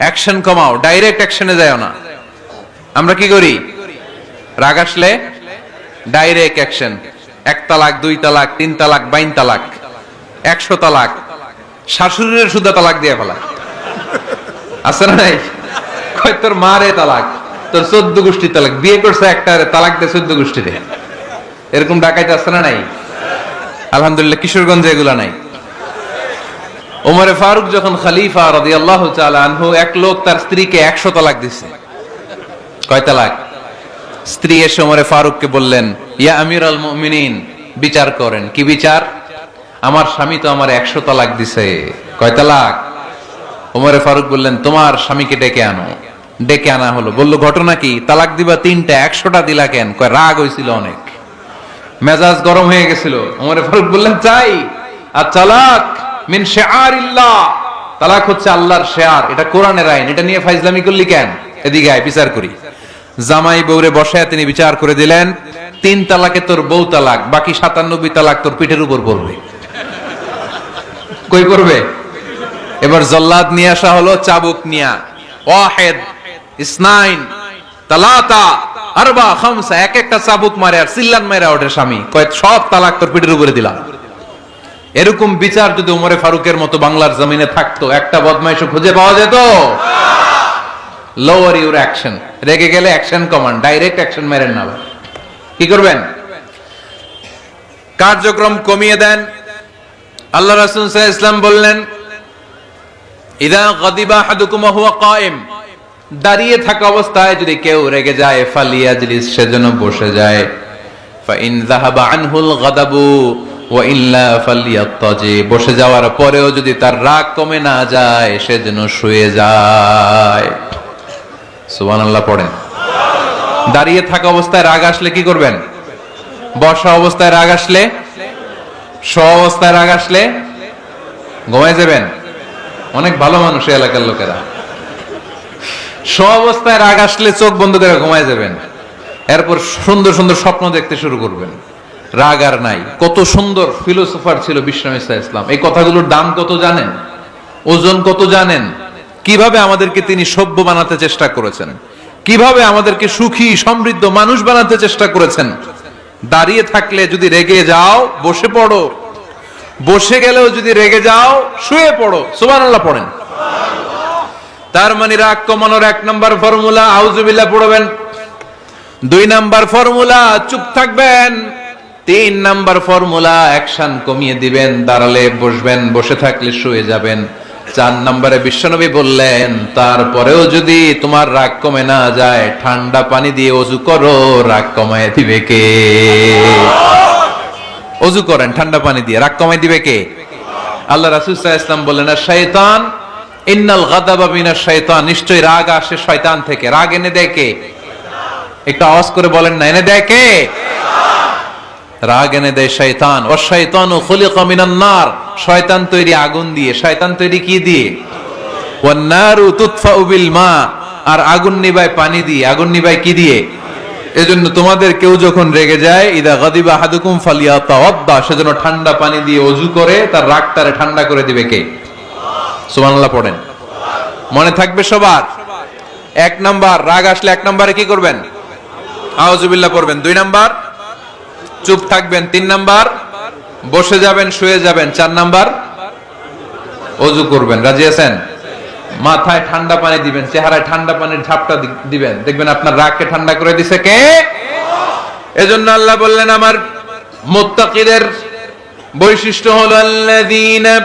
অ্যাকশন কমাও, ডাইরেক্ট অ্যাকশনে যাও না। আমরা কি করি? রাগ আসলে ডাইরেক্ট অ্যাকশন, 1 তালাক, 2 তালাক, 3 তালাক, 22 তালাক, 100 তালাক, শাশুড়ির সুদা তালাক দিয়ে ফেলা, আছে না নাই? কয় তোর মারে তালাক, তোর 14 গোষ্ঠী তালাক, বিয়ে করছে একটা, তালাক দিয়ে 14 গোষ্ঠী দিয়ে, এরকম ডাকাইতে আছে না নাই? আলহামদুলিল্লাহ কিশোরগঞ্জে এগুলা নাই। ওমরে ফারুক যখন খলিফা রাদিয়াল্লাহু তাআলা আনহু, এক লোক তার স্ত্রীকে 100 তালাক দিছে। কয় তালাক? স্ত্রী এসে ওমরে ফারুককে বললেন, ইয়া আমিরুল মুমিনিন, বিচার করেন। কি বিচার? আমার স্বামী তো আমার 100 তালাক দিছে। কয় তালাক? ওমরে ফারুক বললেন, তোমার স্বামীকে ডেকে আনো। ডেকে আনা হলো। বলল, ঘটনা কি? তালাক দিবা 3টা, 100টা দিলা কেন? কয় রাগ হয়েছিল অনেক, মেজাজ গরম হয়ে গেছিল। ওমরে ফারুক বললেন, চাই আর তালাক মিন শিআরিল্লাহ, তালাক হচ্ছে আল্লাহর শিআর, এটা কোরআনের আইন, এটা নিয়ে ফাইজলামি করলি কেন? এদিকে আয়, বিচার করি। জামাই বউরে বসায় তিনি বিচার করে দিলেন, 3 তালাকে তোর বউ তালাক, বাকি 97 তালাক তোর পিঠের উপর পড়বে। কই পড়বে? এবার জল্লাদ নিয়ে আসা হলো, চাবুক নিয়া, ওয়াহিদ, ইসনাইন, তালাতা, আরবা, খামসা, এক একটা চাবুক মারে আর চিল্লান মারে ওঠে স্বামী, কয় সব তালাক তোর পিঠের উপরে দিলাম। এরকম বিচার যদি ওমরে ফারুকের মতো বাংলার জমিনে থাকতো, একটা বদমাইশও খুঁজে পাওয়া যেত? Lower your action. রেগে গেলে অ্যাকশন কমান, ডাইরেক্ট অ্যাকশন মেরেন না। কি করবেন? কার্যক্রম কমিয়ে দেন। আল্লাহ রাসূল সাল্লাল্লাহু আলাইহি ওয়াসাল্লাম বললেন, ইযা গাদিবা আহাদুকুম ওয়া হুয়া কায়েম, দাঁড়িয়ে থাকা অবস্থায় যদি কেউ রেগে যায়, ফালিয়াজলিস, সেজন্য বসে যায়। ফাইন যাহাবা আনহুল গাদাবু ওয়া ইল্লা ফালিয়াত্তাজি, বসে যাওয়ার পরেও যদি তার রাগ কমে না যায়, সেজন্য শুয়ে যায়। সুবহানাল্লাহ পড়েন। দাঁড়িয়ে থাকা অবস্থায় রাগ আসলে কি করবেন? বসা অবস্থায় রাগ আসলে, শোয়া অবস্থায় রাগ আসলে ঘুমায় যাবেন। অনেক ভালো মানুষ এই এলাকার লোকেরা। শোয়া অবস্থায় রাগ আসলে চোখ বন্ধ করে ঘুমায় যাবেন। এরপর সুন্দর সুন্দর স্বপ্ন দেখতে শুরু করবেন। রাগ আর নাই। কত সুন্দর ফিলোসোফার ছিল বিশ্বনবী সাল্লাল্লাহু আলাইহি ওয়াসাল্লাম। এই কথাগুলোর দাম কত জানেন? ওজন কত জানেন? কিভাবে আমাদেরকে তিনি সভ্য বানাতে চেষ্টা করেছেন, কিভাবে আমাদেরকে সুখী সমৃদ্ধ মানুষ বানাতে চেষ্টা করেছেন। দাঁড়িয়ে থাকলে যদি রেগে যাও, বসে পড়ো। বসে গেলেও যদি রেগে যাও, শুয়ে পড়ো। সুবহানাল্লাহ পড়েন। তার মানে রাগ কমানোর 1 নম্বর ফর্মুলা আউযুবিল্লাহ পড়বেন। 2 নম্বর ফর্মুলা চুপ থাকবেন। 3 নম্বর ফর্মুলা অ্যাকশন কমিয়ে দিবেন, দাঁড়ালে বসবেন, বসে থাকলে শুয়ে যাবেন। 4 নম্বরে বিশ্বনবী বললেন, তারপরেও যদি তোমার রাগ কমে না যায়, ঠান্ডা পানি দিয়ে ওযু করো, রাগ কমায় দিবে কে? ওযু করেন ঠান্ডা পানি দিয়ে, রাগ কমায় দিবে কে? আল্লাহ রাসূল সাল্লাল্লাহু আলাইহি ওয়াসাল্লাম বললেন, শয়তান ইন্নাল গাদাবা মিনাশ শাইতান, নিশ্চয়ই রাগ আসে শয়তান থেকে। রাগ এনে দেয় কে? একটু আওয়াজ করে বলেন না, এনে দেয় কে? রাগ এনে দেয় শয়তান। ও শয়তানু খুলিকা মিনান নার, শয়তান তৈরি আগুন দিয়ে। শয়তান তৈরি কি দিয়ে? ওয়ান নারু তুতফাউ বিল মা, আর আগুন নিভায় পানি দিয়ে। আগুন নিভায় কি দিয়ে? এজন্য তোমাদের কেউ যখন রেগে যায়, ইদা গাদিবা আহাদুকুম ফালিয়াতাওয়াদ্দা, সেজন্য ঠান্ডা পানি দিয়ে ওযু করে তার রাগটারে ঠান্ডা করে দিবে কে? সুবহানাল্লাহ পড়েন। মনে থাকবে সবার। 1 নাম্বার, রাগ আসলে 1 নম্বরে কি করবেন? আউযুবিল্লাহ পড়বেন। 2 নাম্বার চুপ থাকবেন। 3 নাম্বার বসে যাবেন, শুয়ে যাবেন। 4 নাম্বার ওযু করবেন। রাজি আছেন? মাথায় ঠান্ডা পানি দিবেন, চেহারায় ঠান্ডা পানির ঝাপটা দিবেন, দেখবেন আপনার রাগকে ঠান্ডা করে দিছে কে? এজন্য আল্লাহ বললেন, আমার মুত্তাকিদের বৈশিষ্ট্য হলো আল্লাযীনা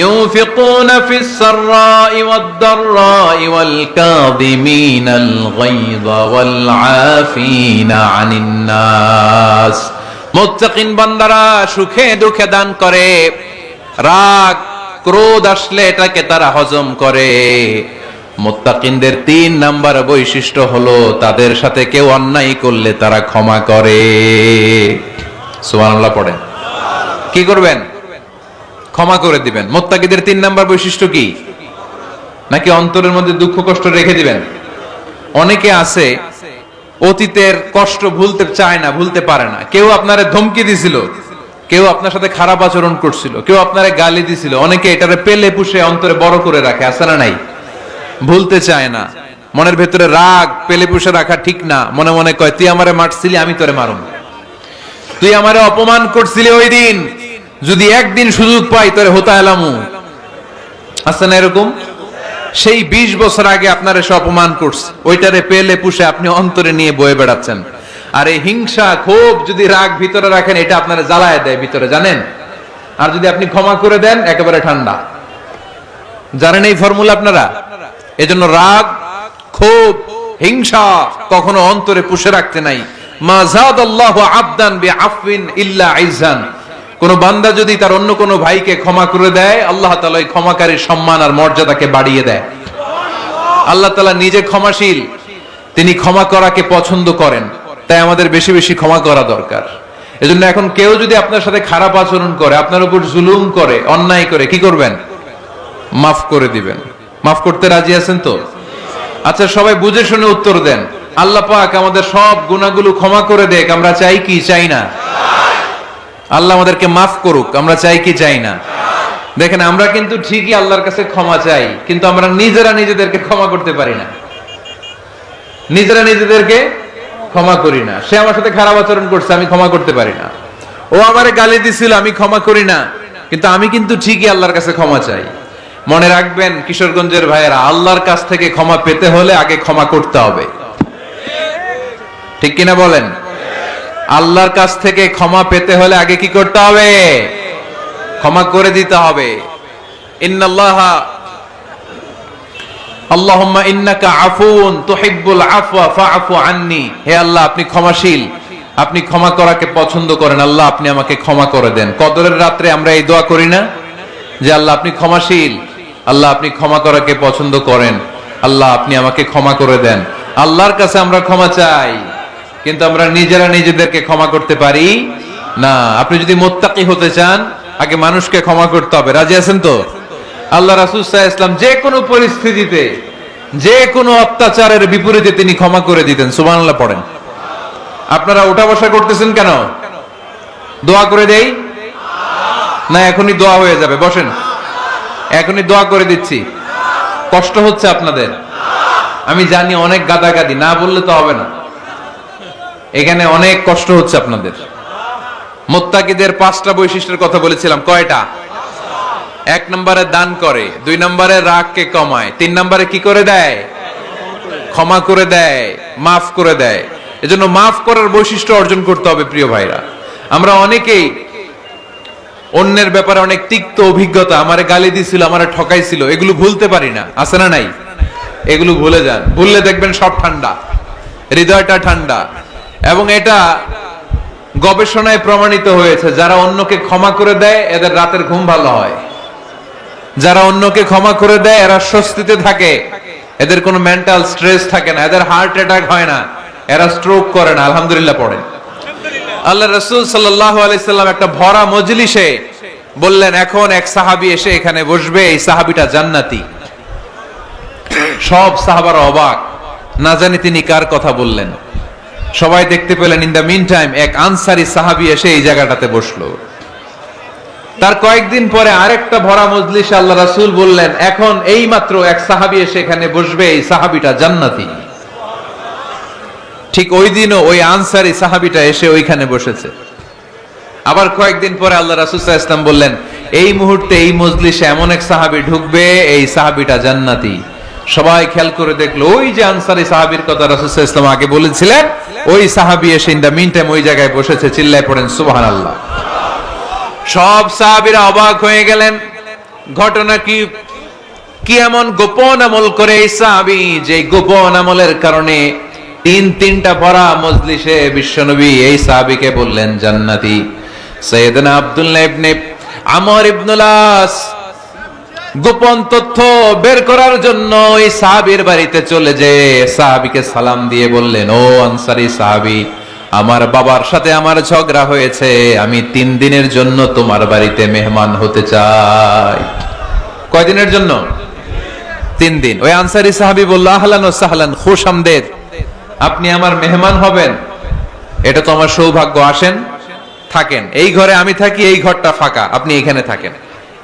ইউনফিকুনা ফিস সাররাই ওয়াদ দাররাই ওয়াল কাযিমিনাল গায়যা ওয়াল আফিনা আনিন নাস। মুত্তাকিন বান্দারা সুখে দুঃখে দান করে, রাগ ক্রোধ আসলে এটাকে তারা হজম করে। মুত্তাকিনদের 3 নাম্বার বৈশিষ্ট্য হলো, তাদের সাথে কেউ অন্যায় করলে তারা ক্ষমা করে। সুবহানাল্লাহ পড়েন। কি করবেন? ক্ষমা করে দিবেন। মুত্তাকিদের 3 নাম্বার বৈশিষ্ট্য কি? নাকি অন্তরের মধ্যে দুঃখ কষ্ট রেখে দিবেন? অনেকে আছে অতীতের কষ্ট ভুলতে চায় না, ভুলতে পারে না। কেউ আপনারে ধমকি দিছিল, কেউ আপনার সাথে খারাপ আচরণ করছিল, কেউ আপনারে গালি দিছিল, অনেকে এটারে পেলে পুষে অন্তরে বড় করে রাখে, আছে না নাই? ভুলতে চায় না। মনের ভেতরে রাগ পেলে পুষে রাখা ঠিক না। মনে মনে কয়, তুই আমারে মারছিলি, আমি তোরে মারুম। তুই আমারে অপমান করছিলি ওই দিন, যদি একদিন সুযোগ পাই তোরে হতা এলামু। আছে না এরকম? সেই 20 বছর আগে আপনার এসে অপমান করছে, ওইটারে পেলে পুষে আপনি অন্তরে নিয়ে বয়ে বেড়াচ্ছেন। আর এই হিংসা ক্ষোভ যদি রাগ ভিতরে রাখেন, এটা আপনারা জ্বালায় দেয় ভিতরে, জানেন? আর যদি আপনি ক্ষমা করে দেন, একেবারে ঠান্ডা। জানেন এই ফর্মুলা আপনারা? এজন্য রাগ ক্ষোভ হিংসা কখনো অন্তরে পুষে রাখতে নাই। মা যাদাল্লাহু আবদান বিআফওয়িন ইল্লা ইজ্জান। কোন বান্দা যদি তার অন্য কোন ভাইকে ক্ষমা করে দেয়, আল্লাহ তাআলা ওই ক্ষমাকারীর সম্মান আর মর্যাদাকে বাড়িয়ে দেয়। আল্লাহ তাআলা নিজে ক্ষমাশীল, তিনি ক্ষমা করাকে পছন্দ করেন। তাই আমাদের বেশি বেশি ক্ষমা করা দরকার। এজন্য এখন কেউ যদি আপনার সাথে খারাপ আচরণ করে, আপনার উপর জুলুম করে, অন্যায় করে, কি করবেন? মাফ করে দিবেন। মাফ করতে রাজি আছেন তো? আচ্ছা, সবাই বুঝে শুনে উত্তর দেন। আল্লাহ পাক আমাদের সব গুনাহগুলো ক্ষমা করে দেখ, আমরা চাই কি চাই না? আল্লাহ আমাদেরকে মাফ করুক, আমরা চাই কি চাই না? দেখেন, আমরা কিন্তু ঠিকই আল্লাহর কাছে ক্ষমা চাই, কিন্তু আমরা নিজেরা নিজেদেরকে ক্ষমা করতে পারি না। নিজেরা নিজেদেরকে ক্ষমা করি না। সে আমার সাথে খারাপ আচরণ করছে, আমি ক্ষমা করতে পারি না। ও আমারে গালি দিছিল, আমি ক্ষমা করি না, কিন্তু আমি কিন্তু ঠিকই আল্লাহর কাছে ক্ষমা চাই। মনে রাখবেন কিশোরগঞ্জের ভাইয়েরা, আল্লাহর কাছ থেকে ক্ষমা পেতে হলে আগে ক্ষমা করতে হবে। ঠিক কিনা বলেন? আল্লাহর কাছ থেকে ক্ষমা পেতে হলে আগে কি করতে হবে? ক্ষমা করে দিতে হবে। ইন্নাল্লাহা আল্লাহুম্মা ইন্নাকা আফুউন তুহিব্বুল আফওয়া ফাআফু আন্নি। হে আল্লাহ, আপনি ক্ষমাশীল, আপনি ক্ষমা করাকে পছন্দ করেন, আল্লাহ আপনি আমাকে ক্ষমা করে দেন। কদরের রাত্রে আমরা এই দোয়া করি না যে আল্লাহ আপনি ক্ষমাশীল, আল্লাহ আপনি ক্ষমা করাকে পছন্দ করেন, আল্লাহ আপনি আমাকে ক্ষমা করে দেন। আল্লাহর কাছে আমরা ক্ষমা চাই, কিন্তু আমরা নিজেরা নিজেদেরকে ক্ষমা করতে পারি না। আপনি যদি মুত্তাকি হতে চান, আগে মানুষকে ক্ষমা করতে হবে। রাজি আছেন তো? আল্লাহ রাসূল সাল্লাল্লাহু আলাইহি ওয়াসাল্লাম যে কোনো পরিস্থিতিতে, যে কোনো অত্যাচারের বিপরীতে তিনি ক্ষমা করে দিতেন। সুবহানাল্লাহ পড়েন। আপনারা ওঠা বসা করতেছেন কেন? দোয়া করে দেই না? এখনই দোয়া হয়ে যাবে, বসেন, এখনই দোয়া করে দিচ্ছি। কষ্ট হচ্ছে আপনাদের? আমি জানি অনেক গাদাগাদি, না বললে তো হবে না। এখানে অনেক কষ্ট হচ্ছে আপনাদের। মুত্তাকিদের 5টা বৈশিষ্ট্যের কথা বলেছিলাম, কয়টা? 1 নম্বরে দান করে, 2 নম্বরে রাগকে কমায়, 3 নম্বরে কি করে দেয়? ক্ষমা করে দেয়, মাফ করে দেয়। এজন্য মাফ করার বৈশিষ্ট্য অর্জন করতে হবে প্রিয় ভাইরা। আমরা অনেকেই অন্যের ব্যাপারে অনেক তিক্ত অভিজ্ঞতা, আমারে গালি দিছিল, আমারে ঠকাইছিল, এগুলো ভুলতে পারি না। আছে না নাই? এগুলো ভুলে যান। ভুললে দেখবেন সব ঠান্ডা, হৃদয়টা ঠান্ডা। এবং এটা গবেষণায় প্রমাণিত হয়েছে, যারা অন্যকে ক্ষমা করে দেয় এদের রাতের ঘুম ভালো হয়। যারা অন্যকে ক্ষমা করে দেয় এরা স্বস্তিতে থাকে, এদের কোনো মেন্টাল স্ট্রেস থাকে না, এদের হার্ট অ্যাটাক হয় না, এরা স্ট্রোক করে না। আলহামদুলিল্লাহ পড়েন। আল্লাহ রাসূল সাল্লাল্লাহু আলাইহি সাল্লাম একটা ভরা মজলিসে বললেন, এখন এক সাহাবী এসে এখানে বসবে, এই সাহাবীটা জান্নাতি। সব সাহাবারা অবাক, না জানি তিনি কার কথা বললেন। সবাই দেখতে পেলেন, ইন দ্য মিন টাইম এক আনসারী সাহাবী এসে এই জায়গাটাতে বসলো। তার কয়েকদিন পরে আরেকটা ভরা মজলিসে আল্লাহ রাসূল বললেন, এখন এই মাত্র এক সাহাবী এসে এখানে বসবে, এই সাহাবীটা জান্নাতি। ঠিক ওই দিনও ওই আনসারী সাহাবীটা এসে ওইখানে বসেছে। আবার কয়েকদিন পরে আল্লাহ রাসূল সাল্লাল্লাহু আলাইহি ওয়াসাল্লাম বললেন, এই মুহূর্তে এই মজলিসে এমন এক সাহাবী ঢুকবে, এই সাহাবীটা জান্নাতি। সবাই খেয়াল করে দেখলো, ওই যে আনসারী সাহাবীর কথা রাসূল সাল্লাল্লাহু আলাইহি ওয়াসাল্লাম আগে বলেছিলেন, ওই সাহাবী এসে ইন দ্য মিন টাইম ওই জায়গায় বসেছে। চিল্লায় পড়েন সুবহানাল্লাহ। সব সাহাবীরা অবাক হয়ে গেলেন। ঘটনা কি? কি এমন গোপন আমল করে এই সাহাবী, যে গোপন আমলের কারণে তিনটা ভরা মজলিসে বিশ্বনবী এই সাহাবীকে বললেন জান্নাতি। সাইয়েদনা আব্দুল্লাহ ইবনে আমর ইবনুল আস গোপন তথ্য বের করার জন্য এই সাহাবীর বাড়িতে চলে যেয়ে সাহাবীকে সালাম দিয়ে বললেন, ও আনসারী সাহাবী, আমার বাবার সাথে আমার ঝগড়া হয়েছে, আমি 3 দিনের জন্য তোমার বাড়িতে মেহমান হতে চাই। কয়দিনের জন্য? 3 দিন। ওই আনসারী সাহাবী বলল, আহলান ওয়া সাহলান, খুশআমদেদ, আপনি আমার মেহমান হবেন, এটা তো আমার সৌভাগ্য। আসেন, থাকেন, এই ঘরে আমি থাকি, এই ঘরটা ফাঁকা, আপনি এখানে থাকেন।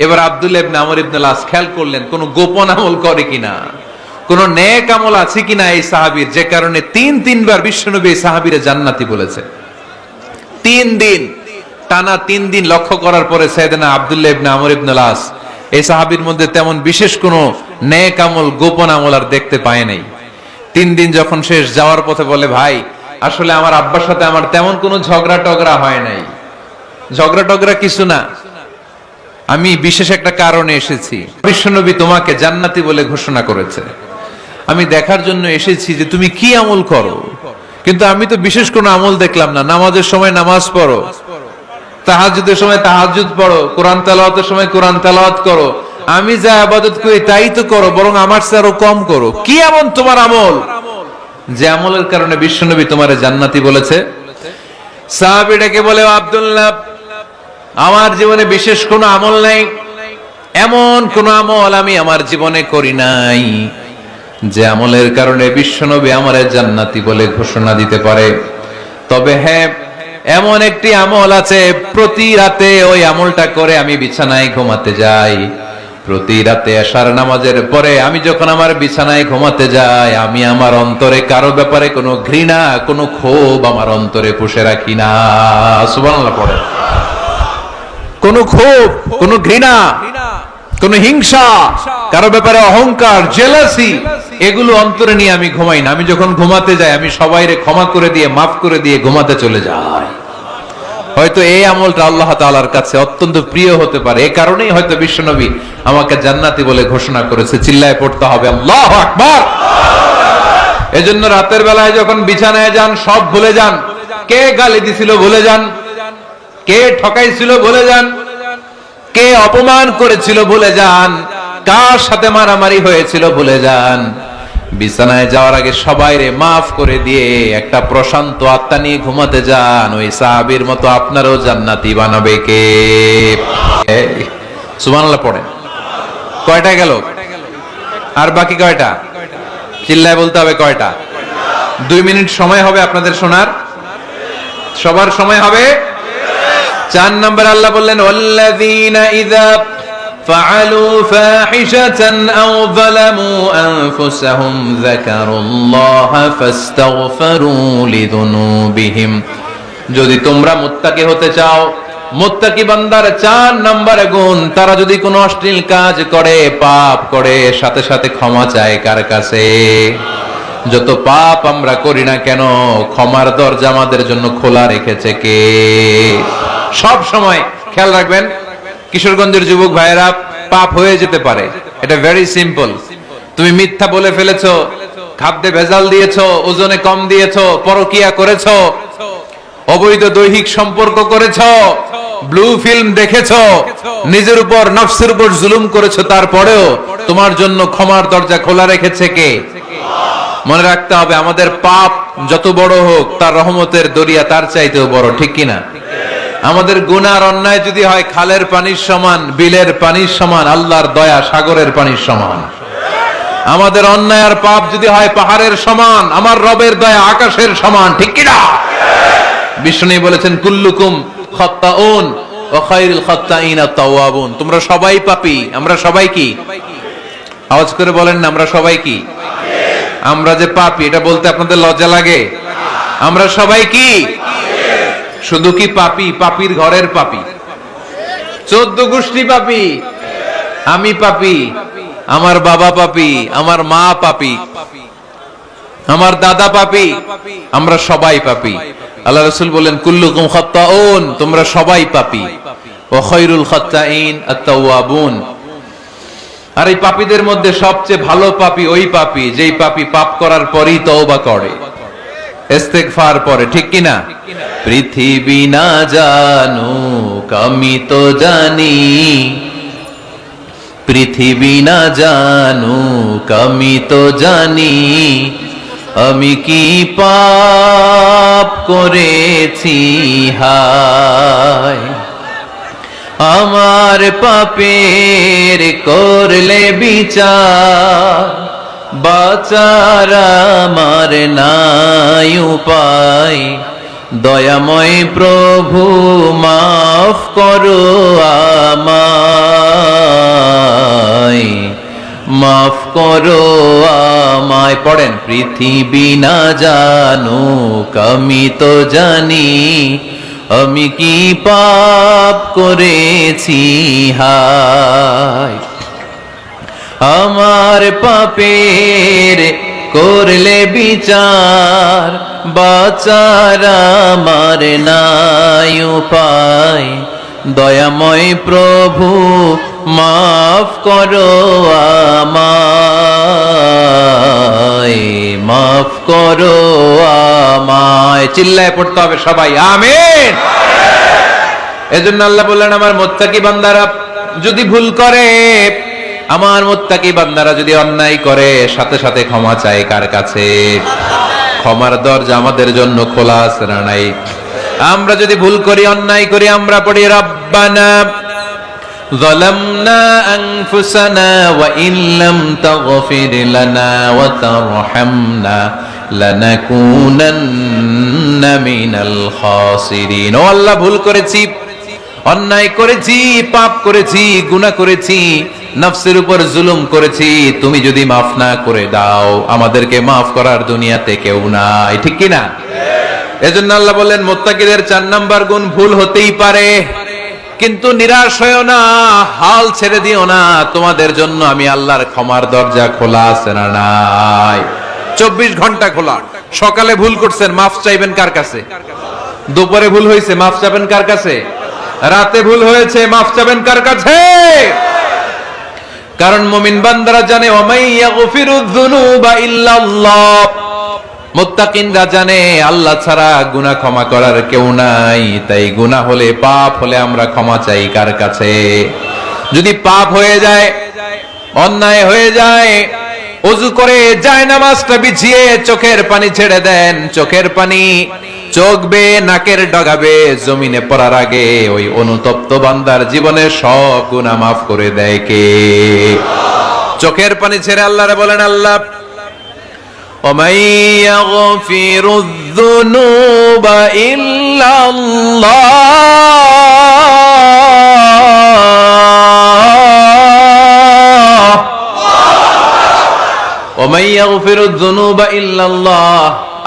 এবার আব্দুল্লাহ ইবনে আমর ইবনে আস খেয়াল করলেন কোন গোপন আমল করে কিনা, কোন নেক আমল আছে কিনা এই সাহাবীর, যে কারণে 3বার বিশ্বনবী এই সাহাবীরে জান্নাতি বলেছে। 3 দিন টানা 3 দিন লক্ষ্য করার পরে সাইয়েদনা আব্দুল্লাহ ইবনে আমর ইবনে আস এই সাহাবীর মধ্যে তেমন বিশেষ কোন নেক আমল, গোপন আমল আর দেখতে পায় নাই। 3 দিন যখন শেষ, যাওয়ার পথে বলে, ভাই আসলে আমার আব্বার সাথে আমার তেমন কোনো ঝগড়া টগড়া হয় নাই। ঝগড়া টগড়া কিছু না, আমি বিশেষ একটা কারণে এসেছি। বিশ্বনবী তোমাকে জান্নাতি বলে ঘোষণা করেছে, আমি দেখার জন্য এসেছি যে তুমি কি আমল করো। কিন্তু আমি তো বিশেষ কোনো আমল দেখলাম না। নামাজের সময় নামাজ পড়ো, তাহাজ্জুদের সময় তাহাজ্জুদ পড়ো, কোরআন তেলাওয়াতের সময় কোরআন তেলাওয়াত করো, আমি যা ইবাদত করি তাই তো করো, বরং আমার চেয়ে আরো কম করো। কি এমন তোমার আমল যে আমলের কারণে বিশ্বনবী তোমারে জান্নাতি বলেছে? সাহাবীটাকে বলে, আব্দুল্লাহ, আমার জীবনে বিশেষ কোনো আমল নাই, এমন কোন আমল আমি আমার জীবনে করি নাই যে আমলের কারণে বিশ্বনবী আমারে জান্নাতি বলে ঘোষণা দিতে পারে। তবে হ্যাঁ, এমন একটি আমল আছে, প্রতি রাতে ওই আমলটা করে আমি বিছানায় ঘুমাতে যাই। প্রতি রাতে এশার নামাজের পরে আমি যখন আমার বিছানায় ঘুমাতে যাই, আমি আমার অন্তরে কারো ব্যাপারে কোনো ঘৃণা, কোনো ক্ষোভ আমার অন্তরে পুষে রাখি না। সুবহানাল্লাহ পড়ে। কোনো ক্ষোভ, কোনো ঘৃণা কোন হিংসা, কারো ব্যাপারে অহংকার, জেলাসি, এগুলো অন্তরে নিয়ে আমি ঘুমাই না। আমি যখন ঘুমাতে যাই আমি সবাইরে ক্ষমা করে দিয়ে, মাফ করে দিয়ে ঘুমাতে চলে যাই। হয়তো এই আমলটা আল্লাহ তাআলার কাছে অত্যন্ত প্রিয় হতে পারে, এই কারণেই হয়তো বিশ্বনবী আমাকে জান্নাতি বলে ঘোষণা করেছে। চিল্লায় পড়তে হবে আল্লাহু আকবার। এজন্য রাতের বেলায় যখন বিছানায় যান সব ভুলে যান। কে গালি দিছিল ভুলে যান, কে ঠকাইছিল ভুলে যান, কে অপমান করেছিল ভুলে যান, কার সাথে মারামারি হয়েছিল ভুলে যান। বিছানায় যাওয়ার আগে সবাইরে মাফ করে দিয়ে একটা প্রশান্ত আত্মা নিয়ে ঘুমাতে যান। ওই সাহাবীর মতো আপনারও জান্নাতি বানাবে কে? সুবহানাল্লাহ পড়েন। কয়টা গেল? আর বাকি কয়টা? চিল্লায় বলতে হবে কয়টা? 2 মিনিট সময় হবে আপনাদের শোনার। সবার সময় হবে। 4 নম্বর আল্লাহ বললেন ওয়াল্লাযীনা ইযা ফাআলু ফাহিশাতান আও যালামু আনফুসাহুম যাকারুল্লাহা ফাস্তাগফিরু লিযুনুবিহিম। যদি তোমরা মুত্তাকি হতে চাও, মুত্তাকি বান্দার 4 নম্বর গুণ, তারা যদি কোনো অশ্লীল কাজ করে, পাপ করে, সাথে সাথে ক্ষমা চায় কার কাছে? যত পাপ আমরা করি না কেন, ক্ষমার দরজা আমাদের জন্য খোলা রেখেছে কে? সব সময় খেয়াল রাখবেন, কিশোরগঞ্জের যুবক ভাইয়েরা, পাপ হয়ে যেতে পারে, এটা ভেরি সিম্পল। তুমি মিথ্যা বলে ফেলেছো, খাদ্যে ভেজাল দিয়েছো, ওজনে কম দিয়েছো, পরকিয়া করেছো, অবৈধ দৈহিক সম্পর্ক করেছো, ব্লু ফিল্ম দেখেছো, নিজের উপর নফসের উপর জুলুম করেছো, তারপরেও তোমার জন্য ক্ষমার দরজা খোলা রেখেছে কে? মনে রাখতে হবে, আমাদের পাপ যত বড় হোক, তার রহমতের দরিয়া তার চাইতেও বড়, ঠিক কিনা? আমাদের গুনার অন্যায় যদি হয় খালের পানির সমান, বিলের পানির সমান, আল্লাহর দয়া সাগরের পানির সমান। আমাদের অন্যায় আর পাপ যদি হয় পাহাড়ের সমান, আমার রবের দয়া আকাশের সমান, ঠিক কিনা? বিষ্ণু বলেছেন কুল্লুকুম খাত্তাউন ওয়া খায়রুল খাত্তাইনা তাওয়াবুন। তোমরা সবাই পাপী। আমরা সবাই কি? আওয়াজ করে বলেন না, আমরা সবাই কি? আমরা যে পাপী, এটা বলতে আপনাদের লজ্জা লাগে? আমরা সবাই কি? শুধু কি পাপী? পাপীর ঘরের পাপী, 14 গোষ্ঠী পাপী। আমি পাপী, আমার বাবা পাপী, আমার মা পাপী, আমার দাদা পাপী, আমরা সবাই পাপী। আল্লাহ রাসূল বলেন কুল্লুকুম খাত্তাউন, তোমরা সবাই পাপী, ওয়া খায়রুল খাত্তাইন আত-তাওয়াবুন। আর এই পাপীদের মধ্যে সবচেয়ে ভালো পাপী ওই পাপী যেই পাপী পাপ করার পরই তওবা করে, ইস্তেগফার পড়ে, ঠিক কিনা? পৃথিবী না জানুক আমি তো জানি, পৃথিবী না জানুক আমি তো জানি, আমি কি পাপ করেছি হায়। আমার পাপের করলে বিচার, বাঁচার আমার নাই উপায়। দয়াময় প্রভু মাফ করো আমায়, মাফ করো আমায়। পড়েন পৃথিবী না জানুক আমি তো জানি, আমি কি পাপ করেছি হায়। আমার পাপের করলে বিচার, বাঁচার আমার নাই উপায়। দয়াময় প্রভু মাফ করো আমায়, মাফ করো আমায়। চিল্লায় পড়তে হবে সবাই আমিন। এজন্য আল্লাহ বললেন আমার মুত্তাকি বান্দারা যদি ভুল করে, আমার মুত্তাকি বান্দারা যদি অন্যায় করে, সাথে সাথে ক্ষমা চায় কার কাছে? ক্ষমার দরজা আমাদের জন্য খোলা আছে না নাই? আমরা যদি ভুল করি, অন্যায় করি, আমরা পড়ি রব্বানা যালামনা আনফুসানা ওয়া ইন লাম তাগফির লানা ওয়া তারহামনা লানাকুনান্না মিনাল খাসিরিন। ও আল্লাহ, ভুল করেছি, অন্যায় করেছি, পাপ করেছি, গুনাহ করেছি, নফসের উপর জুলুম করেছি। তুমি যদি মাফ না করে দাও, আমাদেরকে মাফ করার দুনিয়াতে কেউ নাই, ঠিক কি না? এজন্য আল্লাহ বলেন মুত্তাকিদের 4 নাম্বার গুণ ভুল হতেই পারে, কিন্তু নিরাশ হয়েও না, হাল ছেড়ে দিও না, তোমাদের জন্য আমি আল্লাহর ক্ষমার দরজা খোলা আছে না নাই? 24 ঘন্টা খোলা। সকালে ভুল করছেন, মাফ চাইবেন কার কাছে? দুপুরে ভুল হয়েছে, মাফ চাইবেন কার কাছে? রাতে ভুল হয়েছে, মাফ চাইবেন কার কাছে? কারণ মুমিন বান্দারা জানে ওয়ামাই ইয়াগফিরুয যুনুবা ইল্লাল্লাহ। মুত্তাকিনরা জানে আল্লাহ ছাড়া গুনাহ ক্ষমা করার কেউ নাই। তাই গুনাহ হলে, পাপ হলে আমরা ক্ষমা চাই কার কাছে? যদি পাপ হয়ে যায়, অন্যায় হয়ে যায়, ওযু করে জায়নামাজটা বিছিয়ে চোখের পানি ছেড়ে দেন। চোখের পানি চোখ বেয়ে নাকের ডগাবে জমিনে পড়ার আগে ওই অনুতপ্ত বান্দার জীবনের সব গুনাহ মাফ করে দেয় কে? চোখের পানি ছেড়ে আল্লাহরে বলেন, আল্লাহ وَمَن يَغْفِرُ الذُّنُوبَ إِلَّا اللَّهُ وَمَن يَغْفِرُ الذُّنُوبَ إِلَّا اللَّهُ।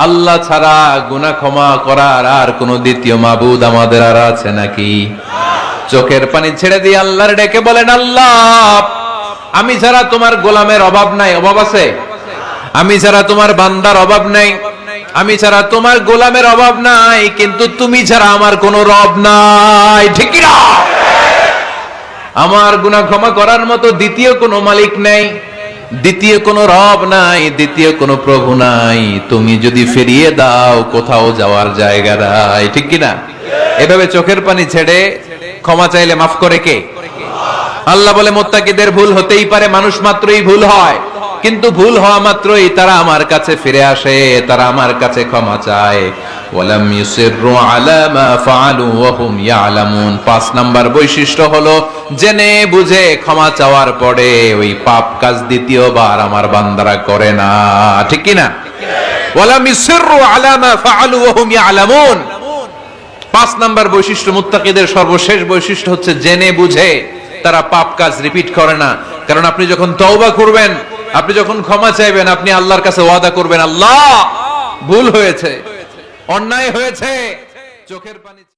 আল্লাহ ছাড়া গুনাহ ক্ষমা করার আর কোন দ্বিতীয় মাবুদ আমাদের আর আছে নাকি? চোখের পানি ছেড়ে দিয়ে আল্লাহর ডেকে বলেন, আল্লাহ আমি ছাড়া তোমার গোলামের অভাব নাই। অভাব আছে? আমি ছাড়া তোমার বান্দার অভাব নাই, আমি ছাড়া তোমার গোলামের অভাব নাই, কিন্তু তুমি ছাড়া আমার কোনো রব নাই। ঠিক কি না? আমার গুনাহ ক্ষমা করার মতো দ্বিতীয় কোনো মালিক নাই, দ্বিতীয় কোনো রব নাই, দ্বিতীয় কোনো প্রভু নাই। তুমি যদি ফিরিয়ে দাও কোথাও যাওয়ার জায়গা নাই। ঠিক কি না? এভাবে চোখের পানি ছেড়ে ক্ষমা চাইলে মাফ করে কে? আল্লাহ বলে মুত্তাকিদের ভুল হতেই পারে, মানুষ মাত্রই ভুল হয়, কিন্তু ভুল হওয়া মাত্রই তারা আমার কাছে ফিরে আসে, তারা আমার কাছে ক্ষমা চায়। ওয়ালাম ইউসিররু আলা মা ফাআলু ওয়া হুম ইয়ালামুন। 5 নাম্বার বৈশিষ্ট্য হলো জেনে বুঝে ক্ষমা চাওয়ার পরে ওই পাপ কাজ দ্বিতীয়বার আমার বান্দারা করে না। ঠিক কি না? ওয়ালাম ইউসিররু আলা মা ফাআলু ওয়া হুম ইয়ালামুন। 5 নাম্বার বৈশিষ্ট্য, মুত্তাকিদের সর্বশেষ বৈশিষ্ট্য হচ্ছে জেনে বুঝে তারা পাপ কাজ রিপিট করে না। কারণ আপনি যখন তওবা করবেন, আপনি যখন ক্ষমা চাইবেন, আপনি আল্লাহর কাছে ওয়াদা করবেন, আল্লাহ ভুল হয়েছে, অন্যায় হয়েছে, চোখের পানি